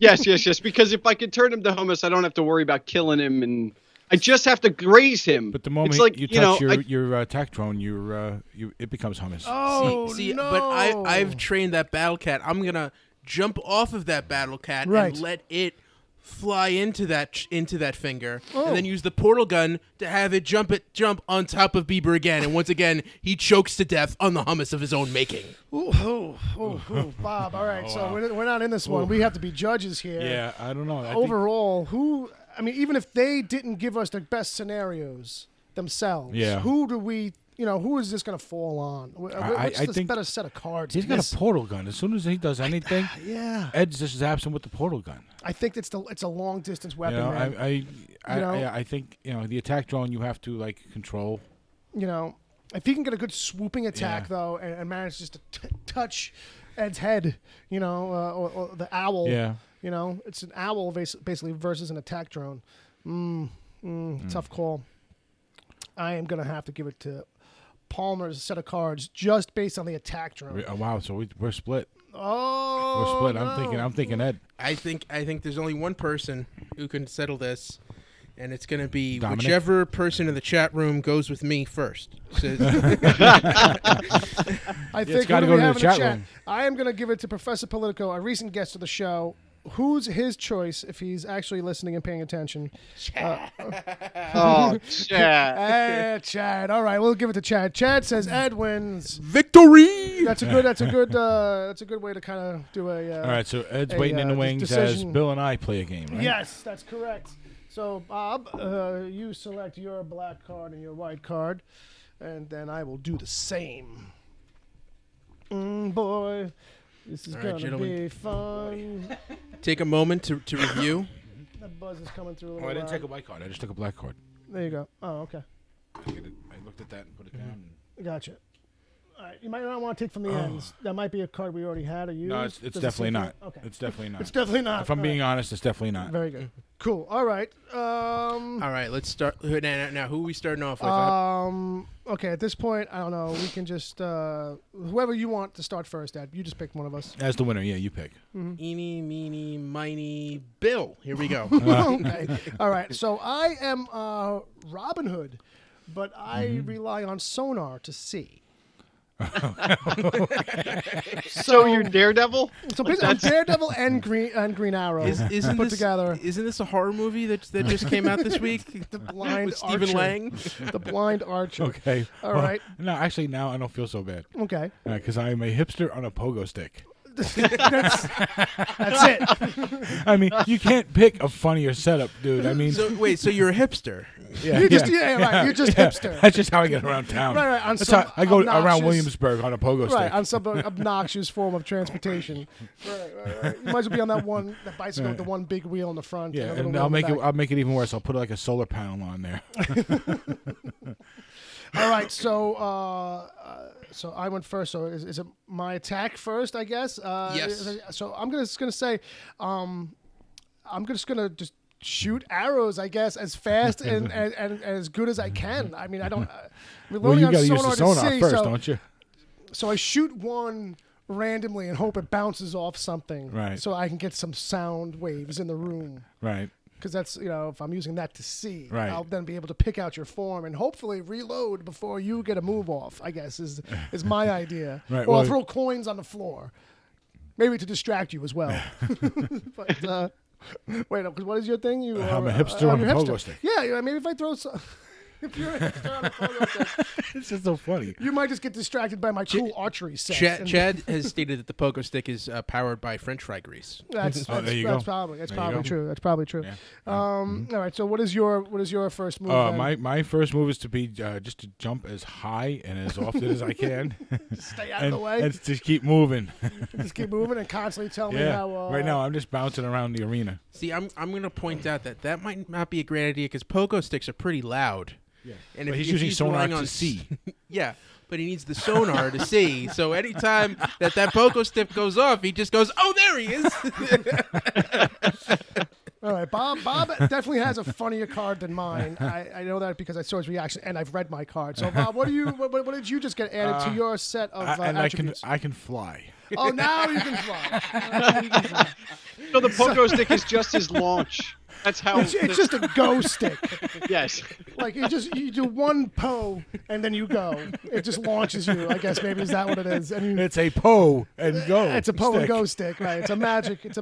Yes. Because if I can turn him to hummus, I don't have to worry about killing him, and I just have to graze him. But the moment it's like, you know, touch your attack drone, it becomes hummus. Oh See, no! but I've trained that battle cat. I'm gonna jump off of that battle cat Right. and let it fly into that finger, Oh. and then use the portal gun to have it jump on top of Bieber again, and once again he chokes to death on the hummus of his own making. Ooh, Bob. All right, so we're not in this one. We have to be judges here. Yeah, I don't know. I think- Overall, even if they didn't give us the best scenarios themselves, Yeah. who do we? Who is this going to fall on? What's I this think better set of cards? he's got a portal gun. As soon as he does anything, Yeah, Ed just zaps him with the portal gun. I think it's a long distance You weapon, know, man. I think the attack drone you have to control. If he can get a good swooping attack Yeah. though, and manage just to touch Ed's head, or the owl. Yeah. It's an owl basically versus an attack drone. Tough call. I am going to have to give it to Palmer's set of cards just based on the attack drone. Wow, so we're split. Oh, We're split. no. I'm thinking Ed. I think there's only one person who can settle this, and it's going to be Dominic? whichever person in the chat room goes with me first. So, I it's think gotta who do we go to have the in the chat chat? room. I am going to give it to Professor Politico, a recent guest of the show. Who's his choice if he's actually listening and paying attention? Oh, Chad. Chad. All right, we'll give it to Chad. Chad says Ed wins. victory! That's a good way to kind of do a. All right, so Ed's a, waiting in the wings as decision. Bill and I play a game, right? Yes, that's correct. So Bob, you select your black card and your white card, and then I will do the same. Boy, this is All right, gonna gentlemen. be fun. Take a moment to review. That buzz is coming through a little. Oh, I didn't loud. take a white card. I just took a black card. There you go. Oh, okay. I looked at that and put it down. Gotcha. All right, you might not want to take from the ends. That might be a card we already had or used. No, it's Does it definitely say not. that? Okay. It's definitely not. It's definitely not. If I'm All being right. honest, it's definitely not. Very good. Cool. All right. All right, let's start. Now, who are we starting off with? Okay, at this point, I don't know. We can just whoever you want to start first, Dad. You just pick one of us. As the winner, yeah, you pick. Eeny, meeny, miny, Bill. Here we go. Okay. All right. So I am Robin Hood, but I rely on sonar to see. So you're Daredevil? So basically, I'm Daredevil and Green Arrow Isn't put this, together. Isn't this a horror movie that just came out this week? The blind With Stephen archer. Lang. The blind archer. Okay. All Well, right. No, actually, now I don't feel so bad. Okay. Because I am a hipster on a pogo stick. That's it. I mean, you can't pick a funnier setup, dude. I mean, So wait, so you're a hipster? You're just right. You're just hipster. That's just how I get around town. Right. On That's some how I go obnoxious- around Williamsburg on a pogo stick. Right, on some obnoxious form of transportation. Right. You might as well be on that bicycle with the one big wheel in the front. Yeah, and a little and wheel I'll in the make it. back. I'll make it even worse. I'll put like a solar panel on there. All right, so so I went first. So is it my attack first? I guess. Yes. So I'm just gonna say, I'm just gonna shoot arrows. I guess as fast and as good as I can. I mean, I don't. Well, relying you on got to use sonar the sonar to see, first, so, don't you? So I shoot one randomly and hope it bounces off something. Right. So I can get some sound waves in the room. Right. Because that's, if I'm using that to see, Right. I'll then be able to pick out your form and hopefully reload before you get a move off, I guess, is my idea. Right, Or I'll well- throw coins on the floor. Maybe to distract you as well. But, wait, because what is your thing? I'm a hipster on you're a pogo stick. Yeah, maybe if I throw some... If you're a hipster on a pogo stick, It's just so funny. you might just get distracted by my cool archery set. Chad has stated that the pogo stick is powered by French fry grease. That's there you that's go. probably There you probably go. true. That's probably true. Yeah. All right. So what is your first move? then? My first move is to be just to jump as high and as often as I can, Just stay out of and, the way. and just keep moving. Just keep moving and constantly tell me Yeah. how. Right now, I'm just bouncing around the arena. See, I'm going to point out that might not be a great idea because pogo sticks are pretty loud. Yeah. And But if he's using sonar relying to on see. Yeah, but he needs the sonar to see. So anytime that pogo stick goes off, he just goes, "Oh, there he is." All right, Bob. Bob definitely has a funnier card than mine. I know that because I saw his reaction and I've read my card. So Bob, what did you just get added to your set of And attributes? I can fly. Oh, now you can fly. So the pogo stick is just his launch. That's how. It's just a go stick. Yes. Like you do one po and then you go. It just launches you. I guess maybe is that what it is? And It's a po and go. it's a po and stick. go stick, right? It's a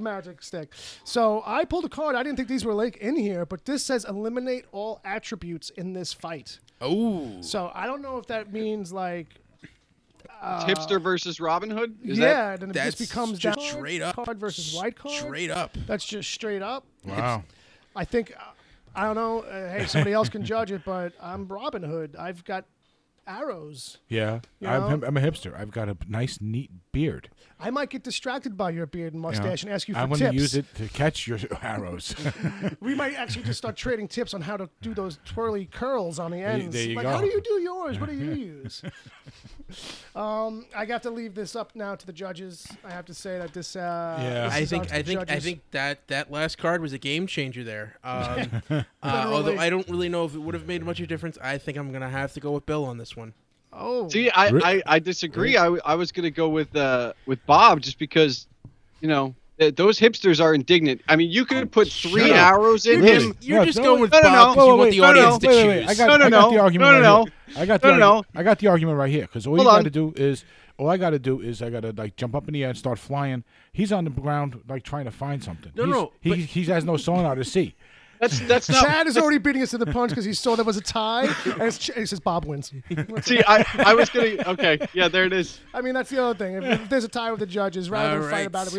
magic stick. So I pulled a card. I didn't think these were like in here, but this says eliminate all attributes in this fight. Oh, So I don't know if that means like Hipster versus Robin Hood? Is then it that's just becomes just down straight up. card versus white card. straight up. That's just straight up. Wow. I think I don't know. Hey, somebody else can judge it, but I'm Robin Hood. I've got arrows. Yeah, You I'm know? a hipster. I've got a nice, neat beard. I might get distracted by your beard and mustache and ask you for I'm tips. going to use it to catch your arrows. We might actually just start trading tips on how to do those twirly curls on the ends. there you like, go. how do you do yours? What do you use? I have to leave this up now to the judges. I have to say that this. Yeah. this is I out to the judges. think that last card was a game changer there. Although I don't really know if it would have made much of a difference. I think I'm gonna have to go with Bill on this one. Oh. See, I disagree. I was gonna go with Bob just because, those hipsters are indignant. I mean, you could put 3 arrows in him. You're No, just no, going with no, no, Bob no. because you want Wait, the wait, audience to wait. choose. I got the argument right here. I got the argument right here because all you got to do is I got to like jump up in the air and start flying. He's on the ground like trying to find something. He has no sonar to see. That's not. Chad is already beating us to the punch because he saw there was a tie, and he says Bob wins. See, I was gonna. Okay, yeah, there it is. I mean, that's the other thing. If there's a tie with the judges, rather than All fight right. about it,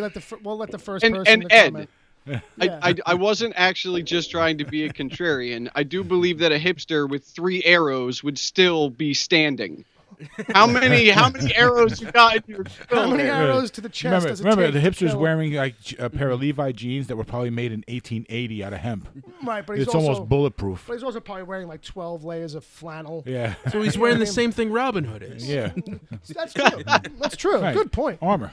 we'll let the first And person to Ed, comment. Yeah. I wasn't actually just trying to be a contrarian. I do believe that a hipster with 3 arrows would still be standing. How many arrows you got in your How many there? arrows to the chest does it take Remember, the to hipster's kill? wearing like a pair of Levi jeans that were probably made in 1880 out of hemp. Right, but he's It's also almost bulletproof. But he's also probably wearing like 12 layers of flannel. Yeah, So he's wearing the same thing Robin Hood is. yeah. That's true. That's true. Right. Good point. Armor.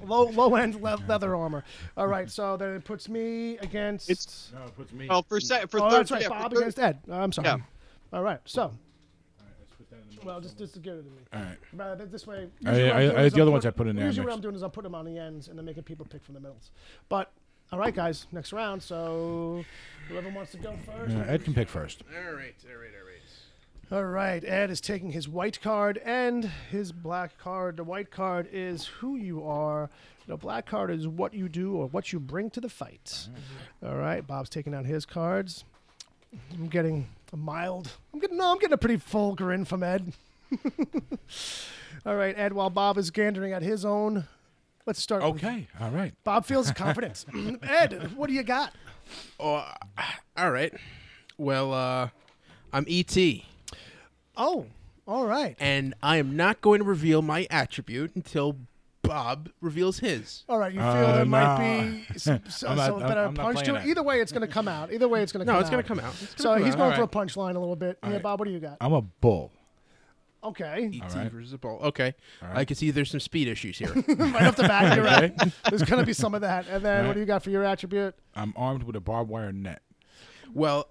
Low end leather armor. All right, so then it puts me against. It's- No, it puts me. Well, for oh, third, that's right. yeah, for Bob third- against Ed. I'm sorry. Yeah. All right, so. Well, just to give it to me. All right. But this way. I- usually what I'm I- doing I- is the I'm other ones I put in there Usually what mixed. I'm doing is I'm putting them on the ends and then making people pick from the middles. But all right, guys, next round. So whoever wants to go first. Ed can pick first. All right. All right, Ed is taking his white card and his black card. The white card is who you are. The black card is what you do or what you bring to the fight. All right, Bob's taking out his cards. I'm getting I'm getting a pretty full grin from Ed. All right, Ed, while Bob is gandering at his own, let's start. with- Okay. All right. Bob feels confidence. Ed, what do you got? All right. Well, I'm E.T. Oh, all right. and I am not going to reveal my attribute until Bob reveals his. All right, you feel there might nah. be some I'm not- better I'm not punch to playing it. that. Either way, it's going to come out. Either way, it's going to come No, out. it's going to come out. It's So gonna he's come out. going All for a punchline a little bit. Yeah, right. Bob, what do you got? I'm a bull. Okay. E.T. All right. versus a bull. Okay. All right. I can see there's some speed issues here. Right off the bat, you're right. Okay. There's going to be some of that. And then what do you got for your attribute? I'm armed with a barbed wire net. Well,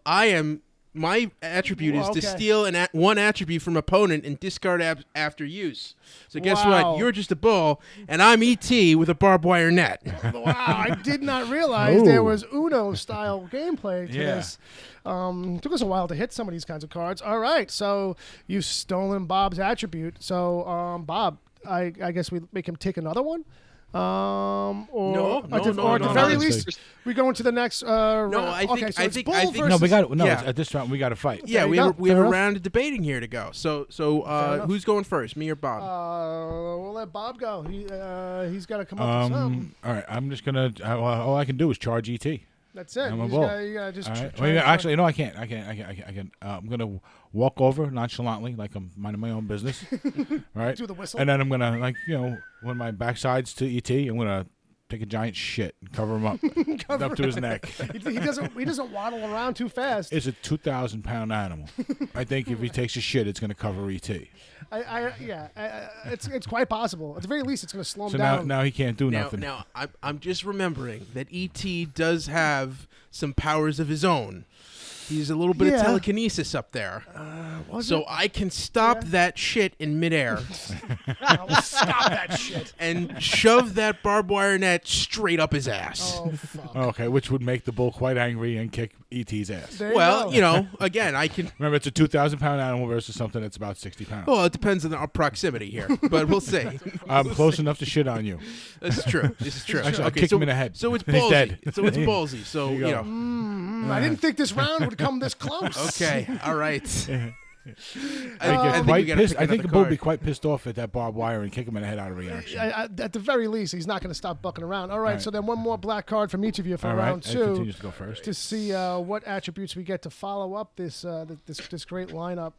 my attribute is to Okay. steal one attribute from opponent and discard after use. So guess Wow. what? You're just a bull, and I'm ET with a barbed wire net. Wow, I did not realize there Ooh. was Uno-style gameplay to Yeah. this. Took us a while to hit some of these kinds of cards. All right, so you've stolen Bob's attribute. So, Bob, I guess we make him take another one? Or No, at the, no, or at the no, very no. least, we go into the next round. I think- okay, so I it's think- bull I think- versus... No, we got Yeah. at this round we got to fight. Yeah, There we you have, go. we have Fair a enough. round of debating here to go. So enough. who's going first, me or Bob? We'll let Bob go. He's got to come up with something. All right. I'm just gonna. All I can do is charge ET. That's it. I'm a You bull. gotta just All try right. and Well, find- actually, no, I can't. I can. I'm gonna walk over nonchalantly, like I'm minding my own business. Right. Do the whistle. And then I'm gonna, when my backside's to ET, I'm gonna take a giant shit and cover him up, up to his neck. He doesn't waddle around too fast. It's a 2,000-pound animal. I think if he takes a shit, it's gonna cover ET. It's quite possible. At the very least, it's going to slow him So down. now he can't do Now, nothing. I'm just remembering that ET does have some powers of his own. He's a little bit Yeah. of telekinesis up there. Was So it? I can stop Yeah. that shit in midair Oh, stop that shit. and shove that barbed wire net straight up his ass. Oh, fuck. Okay, which would make the bull quite angry and kick ET's ass. There Well, you go. again, I can. Remember, it's a 2,000-pound animal versus something that's about 60 pounds. Well, it depends on our proximity here, but we'll see. I'm close enough to shit on you. This is true. This is true. Actually, I'll kick him in the head. So it's He's ballsy. dead. So it's ballsy. So There you go. I didn't think this round would come this close. Okay. All right. I think quite we gotta pissed. pick I think another the bull would be card. quite pissed off at that barbed wire and kick him in the head out of reaction. At the very least, he's not going to stop bucking around. All right, Right. so then one more black card from each of you for All right, round Ed two continues to go first. to see what attributes we get to follow up this great lineup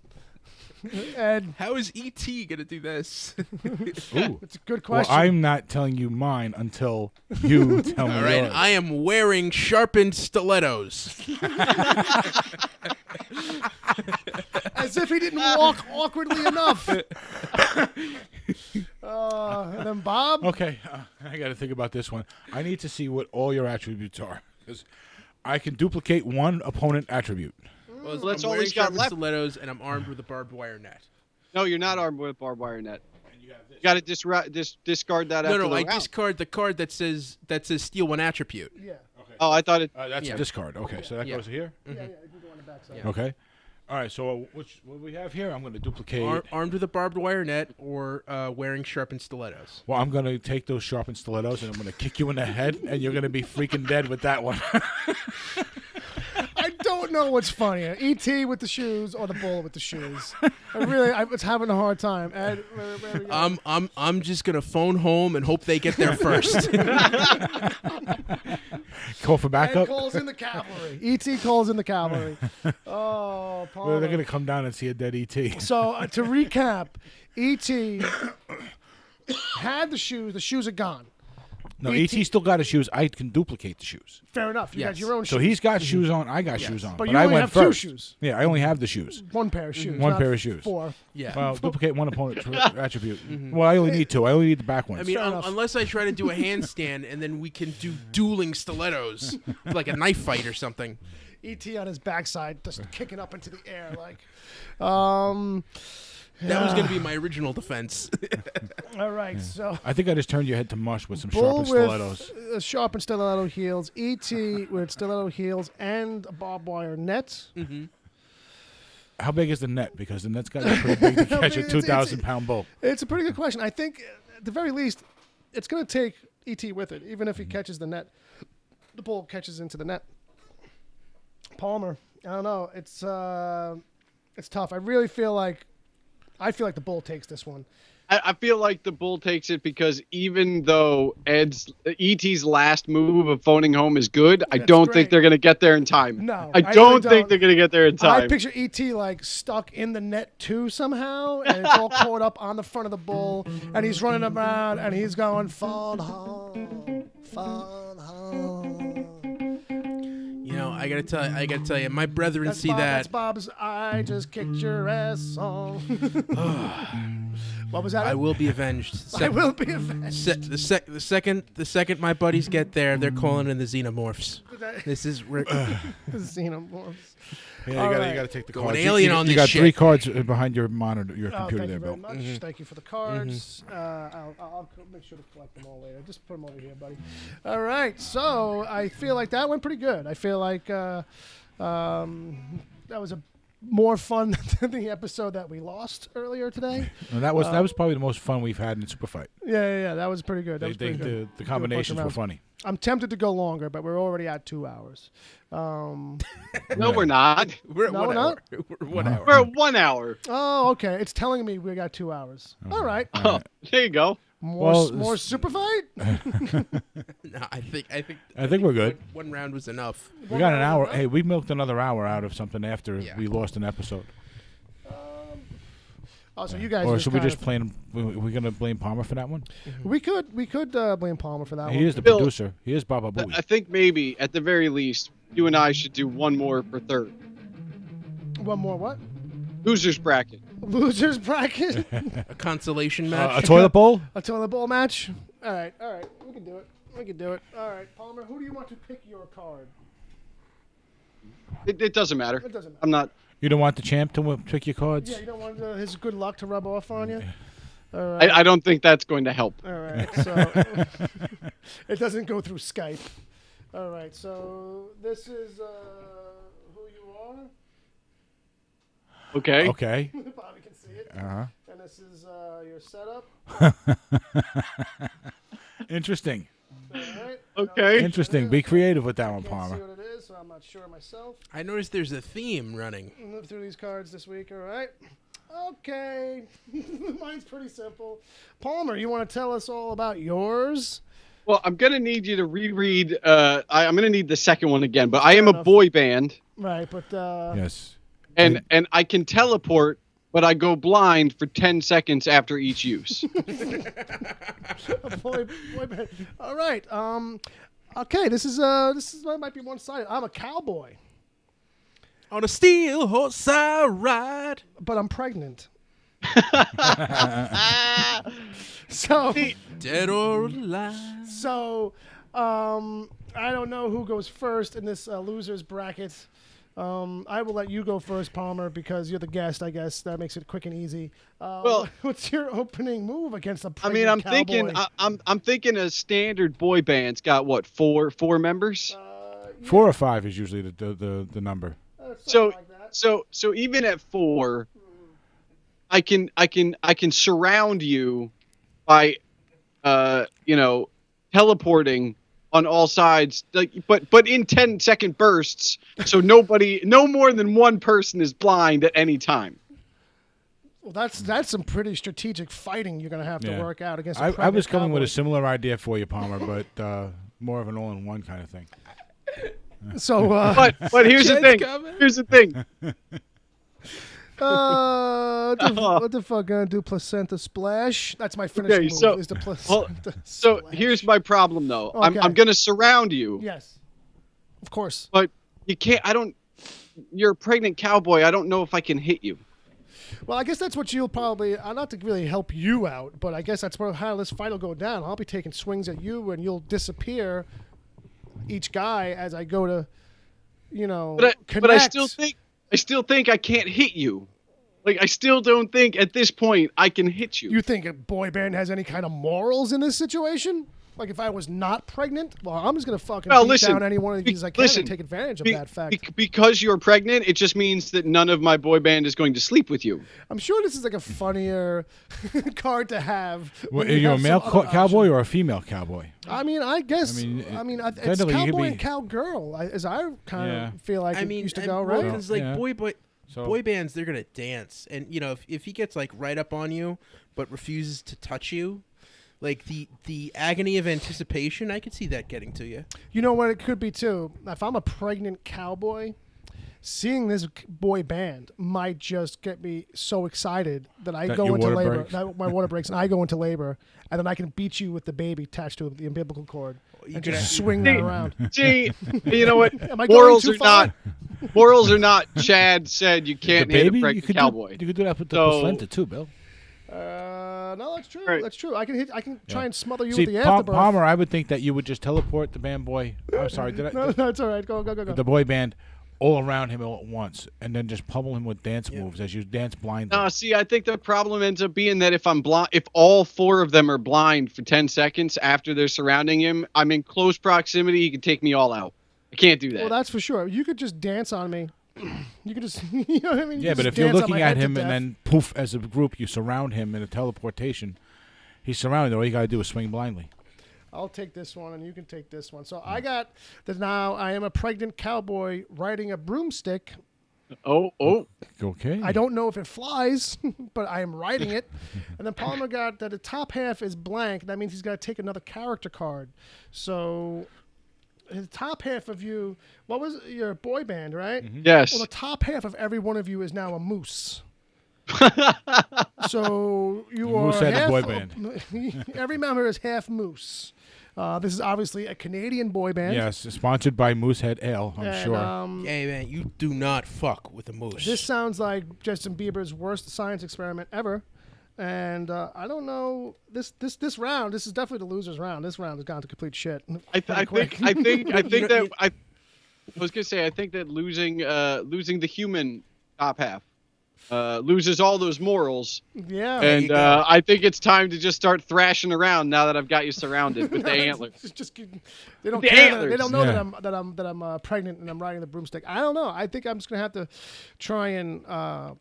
And How is E.T. gonna do this? Ooh. it's a good Well, question. I'm not telling you mine until you tell me All right, yours. I am wearing sharpened stilettos. As if he didn't walk awkwardly enough. And then Bob. Okay, I got to think about this one. I need to see what all your attributes are, because I can duplicate one opponent attribute. Well, that's I'm all wearing he's got sharpened left. stilettos, and I'm armed with a barbed wire net. No, you're not armed with barbed wire net. You got to discard that No, after no, the I round. discard the card that says steal one attribute. Yeah. Oh, I thought it. That's Yeah. a discard. Okay, so that Yeah. goes here. Yeah, you can go on the backside. Yeah. Okay. All right, so what do we have here? I'm going to duplicate. Armed with a barbed wire net or wearing sharpened stilettos. Well, I'm going to take those sharpened stilettos and I'm going to kick you in the head, and you're going to be freaking dead with that one. I don't know what's funnier, E.T. with the shoes or the bull with the shoes. I was having a hard time. Ed, where we go? I'm just gonna phone home and hope they get there first. Call for Ed backup. calls in the cavalry. E.T. calls in the cavalry. Oh, Palmer. Well, they're going to come down and see a dead ET. So to recap, E.T. had the shoes. The shoes are gone. No, E.T. ET still got his shoes. I can duplicate the shoes. Fair enough. You got Yes. your own shoes. So he's got shoes on. I got shoes on. But But you I only went have two first. shoes. Yeah, I only have the shoes. One pair of shoes. One not pair of shoes. Four. Yeah. Well, duplicate one opponent attribute. Well, I only need two. I only need the back ones. I mean, Fair enough. unless I try to do a handstand and then we can do dueling stilettos, like a knife fight or something. E.T. on his backside, just kicking up into the air like. That was going to be my original defense. All right, so I think I just turned your head to mush with some bull sharpened with stilettos. sharpened stiletto heels, E.T. with stiletto heels and a barbed wire net. How big is the net? Because the net's got to be pretty big to catch a It's- 2,000-pound bull. It's a pretty good question. I think, at the very least, it's going to take E.T. with it, even if he catches the net. The bull catches into the net. Palmer, I don't know. It's tough. I really feel like the bull takes this one. I feel like the bull takes it because even though ET's last move of phoning home is good, I don't great. think they're going to get there in time. No, I I don't really think don't. they're going to get there in I time. picture E.T. like stuck in the net too somehow, and it's all caught up on the front of the bull, and he's running around, and he's going, phone home, phone home. You know, I gotta tell you, my brethren That's see Bob, that. That's Bob's I just kicked your ass song. What was that? I will be avenged. I will be avenged. The second my buddies get there, they're calling in the xenomorphs. This is Xenomorphs. Yeah, All you right. got to take the Going cards. alien on you this got shit. 3 cards behind your monitor, your Oh, computer thank there, you very Bill. much. Thank you for the cards. I'll make sure to collect them all later. Just put them over here, buddy. All right. So I feel like that went pretty good. I feel like that was a more fun than the episode that we lost earlier today. And that was probably the most fun we've had in Superfight. Yeah. That was pretty good. That was pretty good. The combinations were rounds. funny. I'm tempted to go longer, but we're already at 2 hours. No, we're not. we're at No, 1 we're hour. not? We're 1 hour. We're at 1 hour. Oh, okay. It's telling me we got 2 hours. All right. Oh, there you go. More super fight? No, I think we're good. One round was enough. We got an hour. Hey, we milked another hour out of something after Yeah. we lost an episode. Oh, so you guys Or just should we kind just of- blame? We're gonna blame Palmer for that one. We could blame Palmer for that He one. is the Bill- producer. He is Baba I Booey. think maybe, at the very least, you and I should do one more for third. One more what? Losers bracket. Losers bracket? A consolation match. A toilet bowl? A toilet bowl match? All right. We can do it. All right, Palmer, who do you want to pick your card? It doesn't matter. It doesn't matter. I'm not. You don't want the champ to pick your cards? Yeah, you don't want his good luck to rub off on you? All right. I don't think that's going to help. All right, so it doesn't go through Skype. All right, so this is who you are. Okay. Okay. Bobby can see it. Uh-huh. And this is your setup. Interesting. All right. Okay. Interesting. Be creative with that one, Can't see Palmer. what it is, so I'm not sure myself. I noticed there's a theme running. Move through these cards this week, all right? Okay. Mine's pretty simple. Palmer, you want to tell us all about yours? Well, I'm going to need you to reread. I'm going to need the second one again, but I am a enough. boy band, Right, but Yes. and I can teleport but I go blind for 10 seconds after each use. boy band. All right. Okay. This is might be one-sided. I'm a cowboy, On a steel horse I ride. but I'm pregnant. So. Dead or alive. So, I don't know who goes first in this losers bracket. I will let you go first, Palmer, because you're the guest. I guess that makes it quick and easy. Well, what's your opening move against a I pregnant mean, I'm cowboy? thinking, I'm thinking a standard boy band's got what, four members. 4 or 5 is usually the number. So, like that. so even at 4, I can surround you by, teleporting on all sides, but in 10-second bursts, so no more than one person is blind at any time. Well, that's some pretty strategic fighting you're gonna have to work out against. I was coming with a similar idea for you, Palmer, but more of an all-in-one kind of thing. So, But here's the thing. Here's the thing. what the fuck gonna do? Placenta splash. That's my finishing move. So, is the placenta so splash. here's my problem, though. Okay. I'm gonna surround you. Yes, of course. But you can't. You're a pregnant cowboy. I don't know if I can hit you. Well, I guess that's what you'll probably. Not to really help you out, but I guess that's how this fight will go down. I'll be taking swings at you, and you'll disappear each guy as I go to, But I still think I can't hit you. Like, I still don't think at this point I can hit you. You think a boy band has any kind of morals in this situation? Like, if I was not pregnant, well, I'm just gonna fucking beat down any one of these I can and take advantage of that fact. Because you're pregnant, it just means that none of my boy band is going to sleep with you. I'm sure this is like a funnier card to have. Well, are you a male cowboy or a female cowboy? I mean, I guess. It's cowboy and cowgirl, as I kind of feel like it used to go, right? Because boy bands, they're gonna dance, and if he gets like right up on you but refuses to touch you. Like, the agony of anticipation, I could see that getting to you. You know what it could be, too? If I'm a pregnant cowboy, seeing this boy band might just get me so excited that I go into labor. That my water breaks, and I go into labor, and then I can beat you with the baby attached to the umbilical cord and just swing that around. See, you know what? Am I going too far? Morals are not. Chad said you can't hit a pregnant cowboy. You could do that with the placenta, too, Bill. No, that's true. Right. That's true. I can try and smother you with the afterbirth. Palmer, I would think that you would just teleport the band boy. I'm sorry, did I? No, it's all right. Go. The boy band all around him all at once, and then just pummel him with dance moves as you dance blindly. No, see, I think the problem ends up being that if all 4 of them are blind for 10 seconds after they're surrounding him, I'm in close proximity. He can take me all out. I can't do that. Well, that's for sure. You could just dance on me. You could just, you know what I mean? Yeah, but if you're looking at him and then poof, as a group, you surround him in a teleportation, he's surrounded. All you got to do is swing blindly. I'll take this one, and you can take this one. So I got that now. I am a pregnant cowboy riding a broomstick. Oh. Okay. I don't know if it flies, but I am riding it. And then Palmer got that the top half is blank. That means he's got to take another character card. So the top half of you, what was your boy band, right? Mm-hmm. Yes. Well, the top half of every one of you is now a moose. So you are half boy band. Every member is half moose. This is obviously a Canadian boy band. Yes, sponsored by Moosehead Ale, I'm sure. Hey, man, you do not fuck with a moose. This sounds like Justin Bieber's worst science experiment ever. And I don't know. This round, this is definitely the loser's round. This round has gone to complete shit. I think that losing the human top half loses all those morals. Yeah. And I think it's time to just start thrashing around now that I've got you surrounded with the antlers. They don't care. They don't know that I'm pregnant and I'm riding the broomstick. I don't know. I think I'm just gonna have to try and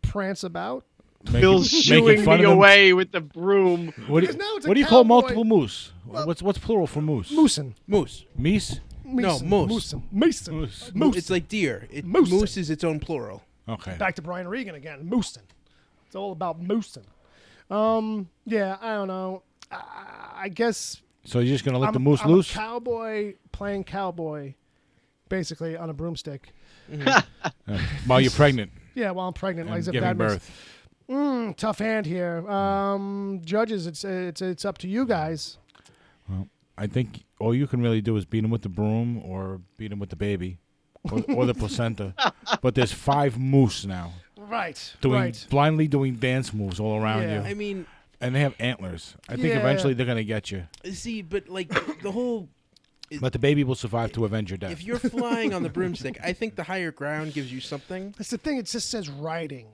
prance about. Bill's shooing me away with the broom. What do you call multiple moose? What's plural for moose? Moosin. Moose. Meese? No, moose. Mason. Moose. It's like deer. Moose is its own plural. Okay. Back to Brian Regan again. Moosin. It's all about moosin. Yeah, I don't know. I guess. So you're just gonna let the moose loose? I'm a cowboy playing cowboy, basically on a broomstick. While you're pregnant. Yeah, while I'm pregnant, like and as if giving that makes birth. tough hand here. Judges, it's up to you guys. Well, I think all you can really do is beat him with the broom or beat him with the baby or the placenta. But there's 5 moose now. Right. Blindly doing dance moves all around Yeah. you. I mean, And they have antlers. I think Yeah. eventually they're going to get you. see, but like the whole. But the baby will survive to avenge your death. If you're flying on the broomstick, I think the higher ground gives you something. That's the thing. It just says riding.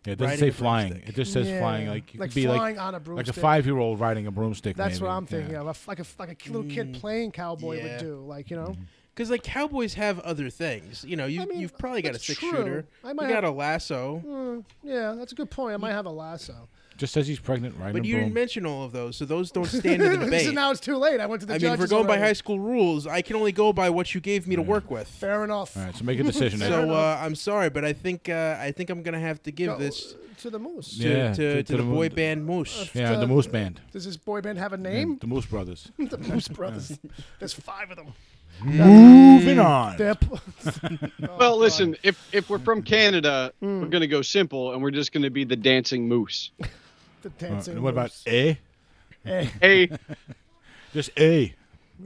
Yeah, it doesn't riding say a flying. broomstick. It just says Yeah. flying. Like you Like could be flying like on a a broomstick. 5-year-old riding a broomstick. That's maybe. what I'm thinking Yeah. of. Like a little kid playing cowboy would Yeah. do. Like, you know. Because like cowboys have other things, you know. You've probably got a that's 6-shooter. true. I You might got have- a lasso. Yeah, that's a good point. I might have a lasso. Just says he's pregnant, riding But a you broom. didn't mention all of those, so those don't stand in the debate. So now it's too late. I went to the I mean, if judges we're going by already. high school rules, I can only go by what you gave me to work with. Fair enough. All right, so make a decision. Ed. So I'm sorry, but I think I'm gonna have to give Go this to the moose. to, Yeah, to to the the boy mo- band Moose. Yeah, the Moose Band. Does this boy band have a Yeah, name? the Moose Brothers. The Moose Brothers. There's 5 of them. Moving on. They're Well, listen, if we're from Canada, we're gonna go simple, and we're just gonna be the dancing moose. the dancing. And what about moose. A? Eh. Hey, Just A.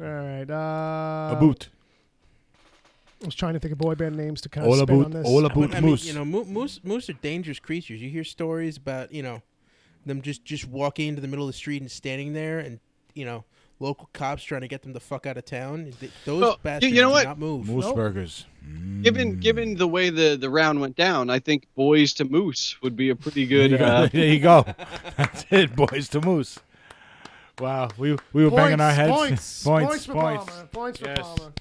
All right. A boot. I was trying to think of boy band names to kind of All a spin on boot. this. All a I boot mean, moose. you know, moose are dangerous creatures. You hear stories about them just walking into the middle of the street and standing there, and local cops trying to get them the fuck out of town. Those Well, bastards you know do what? not move. Moose Nope. burgers. given the way the round went down, I think boys to moose would be a pretty good. There you go. That's it, boys to moose. Wow, we were banging our heads. Points for Palmer. Points for Yes. Palmer.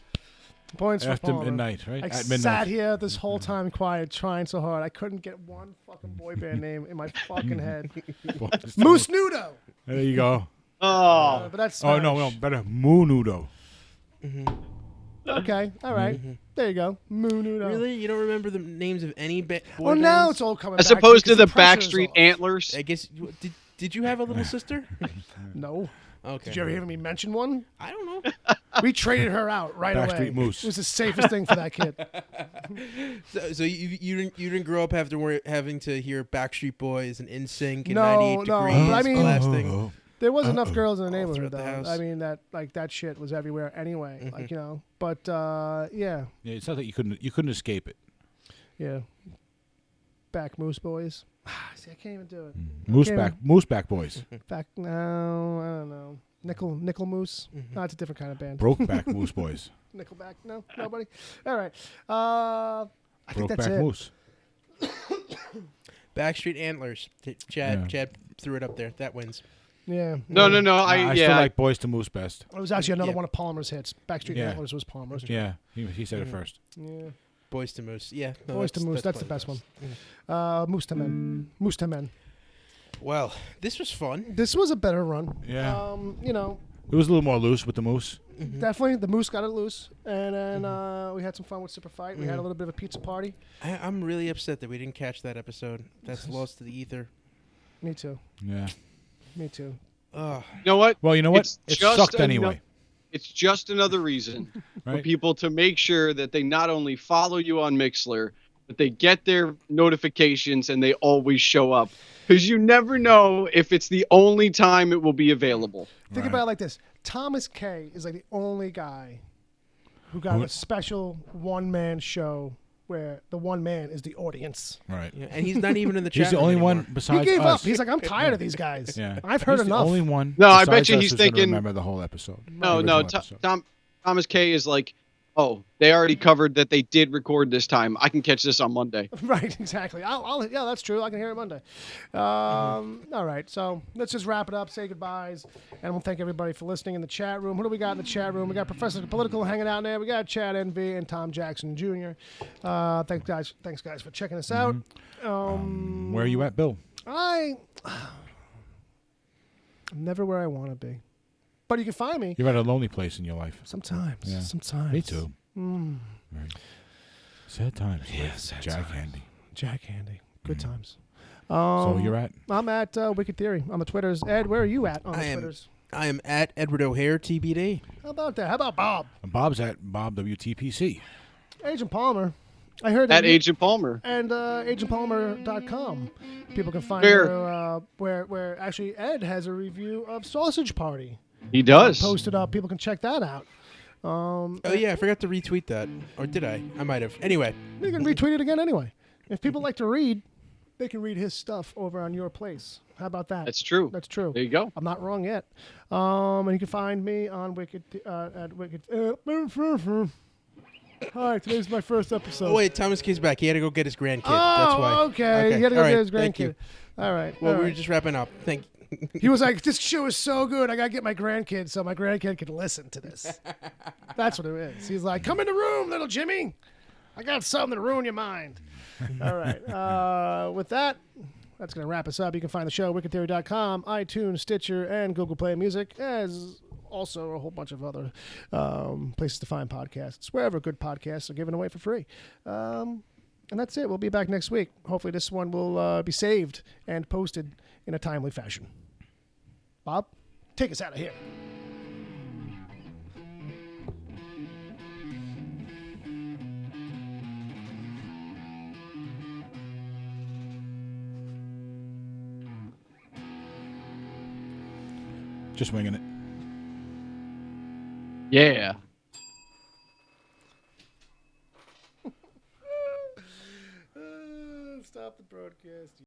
Points for After Palmer. midnight, right? I At midnight. sat here this whole time quiet, trying so hard. I couldn't get one fucking boy band name in my fucking head. Boys to Moose Nudo. There you go. Oh, But that's Oh no, better Moonudo. Okay, all right. There you go. Moon Nudo. Really, you don't remember the names of any boy Well, now bands? it's all coming as back opposed to because the pressure's Backstreet off. Antlers. I guess did you have a little sister? No. Okay. Did you ever hear me mention one? I don't know. We traded her out right away. Backstreet Moose. It was the safest thing for that kid. So you didn't grow up having to hear Backstreet Boys and NSYNC and No, 98 no, Degrees but I mean- blasting. There was enough girls in the throughout neighborhood, the though. house. I mean, that shit was everywhere anyway. Like, But yeah, Yeah, it's not that you couldn't escape it. yeah. Back Moose Boys. See, I can't even do it. Mooseback boys. Back no, I don't know. Nickel Moose. No, it's a different kind of band. Brokeback Moose boys. Nickelback. No, nobody. All right. I think that's Brokeback it. Moose. Backstreet Antlers. Chad threw it up there. That wins. Yeah. No. I still like Boys to Moose best. It was actually another Yeah. one of Palmer's hits. Backstreet Yeah. Antlers was Palmer's. Yeah, he said it first. Yeah. Boys to Moose. Yeah. no, Boys to Moose. That's the plenty. best one. Moose to Men. Moose to Men. Well, this was fun. This was a better run. Yeah. It It was a little more loose with the moose. definitely the Moose got it loose, and then we had some fun with Superfight. We had a little bit of a pizza party. I'm really upset that we didn't catch that episode. That's lost to the ether. Me too. Yeah. Me too. Ugh. You know what? Well, you know what? It's It just sucked ano- anyway. It's just another reason for Right? people to make sure that they not only follow you on Mixler, but they get their notifications and they always show up. Because you never know if it's the only time it will be available. Think Right. about it like this: Thomas K is like the only guy who got a special one-man show where the one man is the audience. Right. Yeah, and he's not even in the chat. He's the room only anymore. one besides He gave us. up. He's like, I'm tired of these guys. Yeah. I've heard He's enough. The only one. No, I bet besides you us he's who's gonna thinking- remember the whole episode. No, The original no. episode. Thomas K is like, oh, they already covered that they did record this time. I can catch this on Monday. Right, exactly. Yeah, that's true. I can hear it Monday. All right, so let's just wrap it up, say goodbyes, and we'll thank everybody for listening in the chat room. Who do we got in the chat room? We got Professor Political hanging out there. We got Chad Envy and Tom Jackson Jr. Thanks guys for checking us out. Where are you at, Bill? I'm never where I want to be, but you can find me You're at a lonely place in your life. sometimes. Yeah. Sometimes. Me too. Right. Sad times with sad Jack times. Handy. Jack Handy. Good times. So you're at? I'm at Wicked Theory on the Twitters. Ed, where are you at on the I am- Twitters? I am at Edward O'Hare TBD. How about that? How about Bob? Bob's at Bob WTPC. Agent Palmer I heard At that Agent Palmer. and agentpalmer.com. People can find Where? where actually Ed has a review of Sausage Party He does. posted up. People can check that out. Oh yeah, I forgot to retweet that, or did I? I might have. Anyway, You can retweet it again anyway. If people like to read, they can read his stuff over on your place. How about that? That's true. That's true. There you go. I'm not wrong yet. And you can find me on Wicked at Wicked. Hi, today's my first episode. oh wait, Thomas K's back. He had to go get his grandkid. Oh, That's why. okay. He had to go All get right, his thank you. grandkid. All right. Well, all we were right. just wrapping up. He was like, "This show is so good. I gotta get my grandkid so my grandkid can listen to this." That's what it is. He's like, "Come in the room, little Jimmy. I got something to ruin your mind." All right. With that, that's gonna wrap us up. You can find the show wickedtheory.com, iTunes, Stitcher, and Google Play Music, as also a whole bunch of other places to find podcasts, wherever good podcasts are given away for free. And that's it. We'll be back next week. Hopefully, this one will be saved and posted in a timely fashion. Bob, take us out of here. Just winging it. Yeah. Stop the broadcast.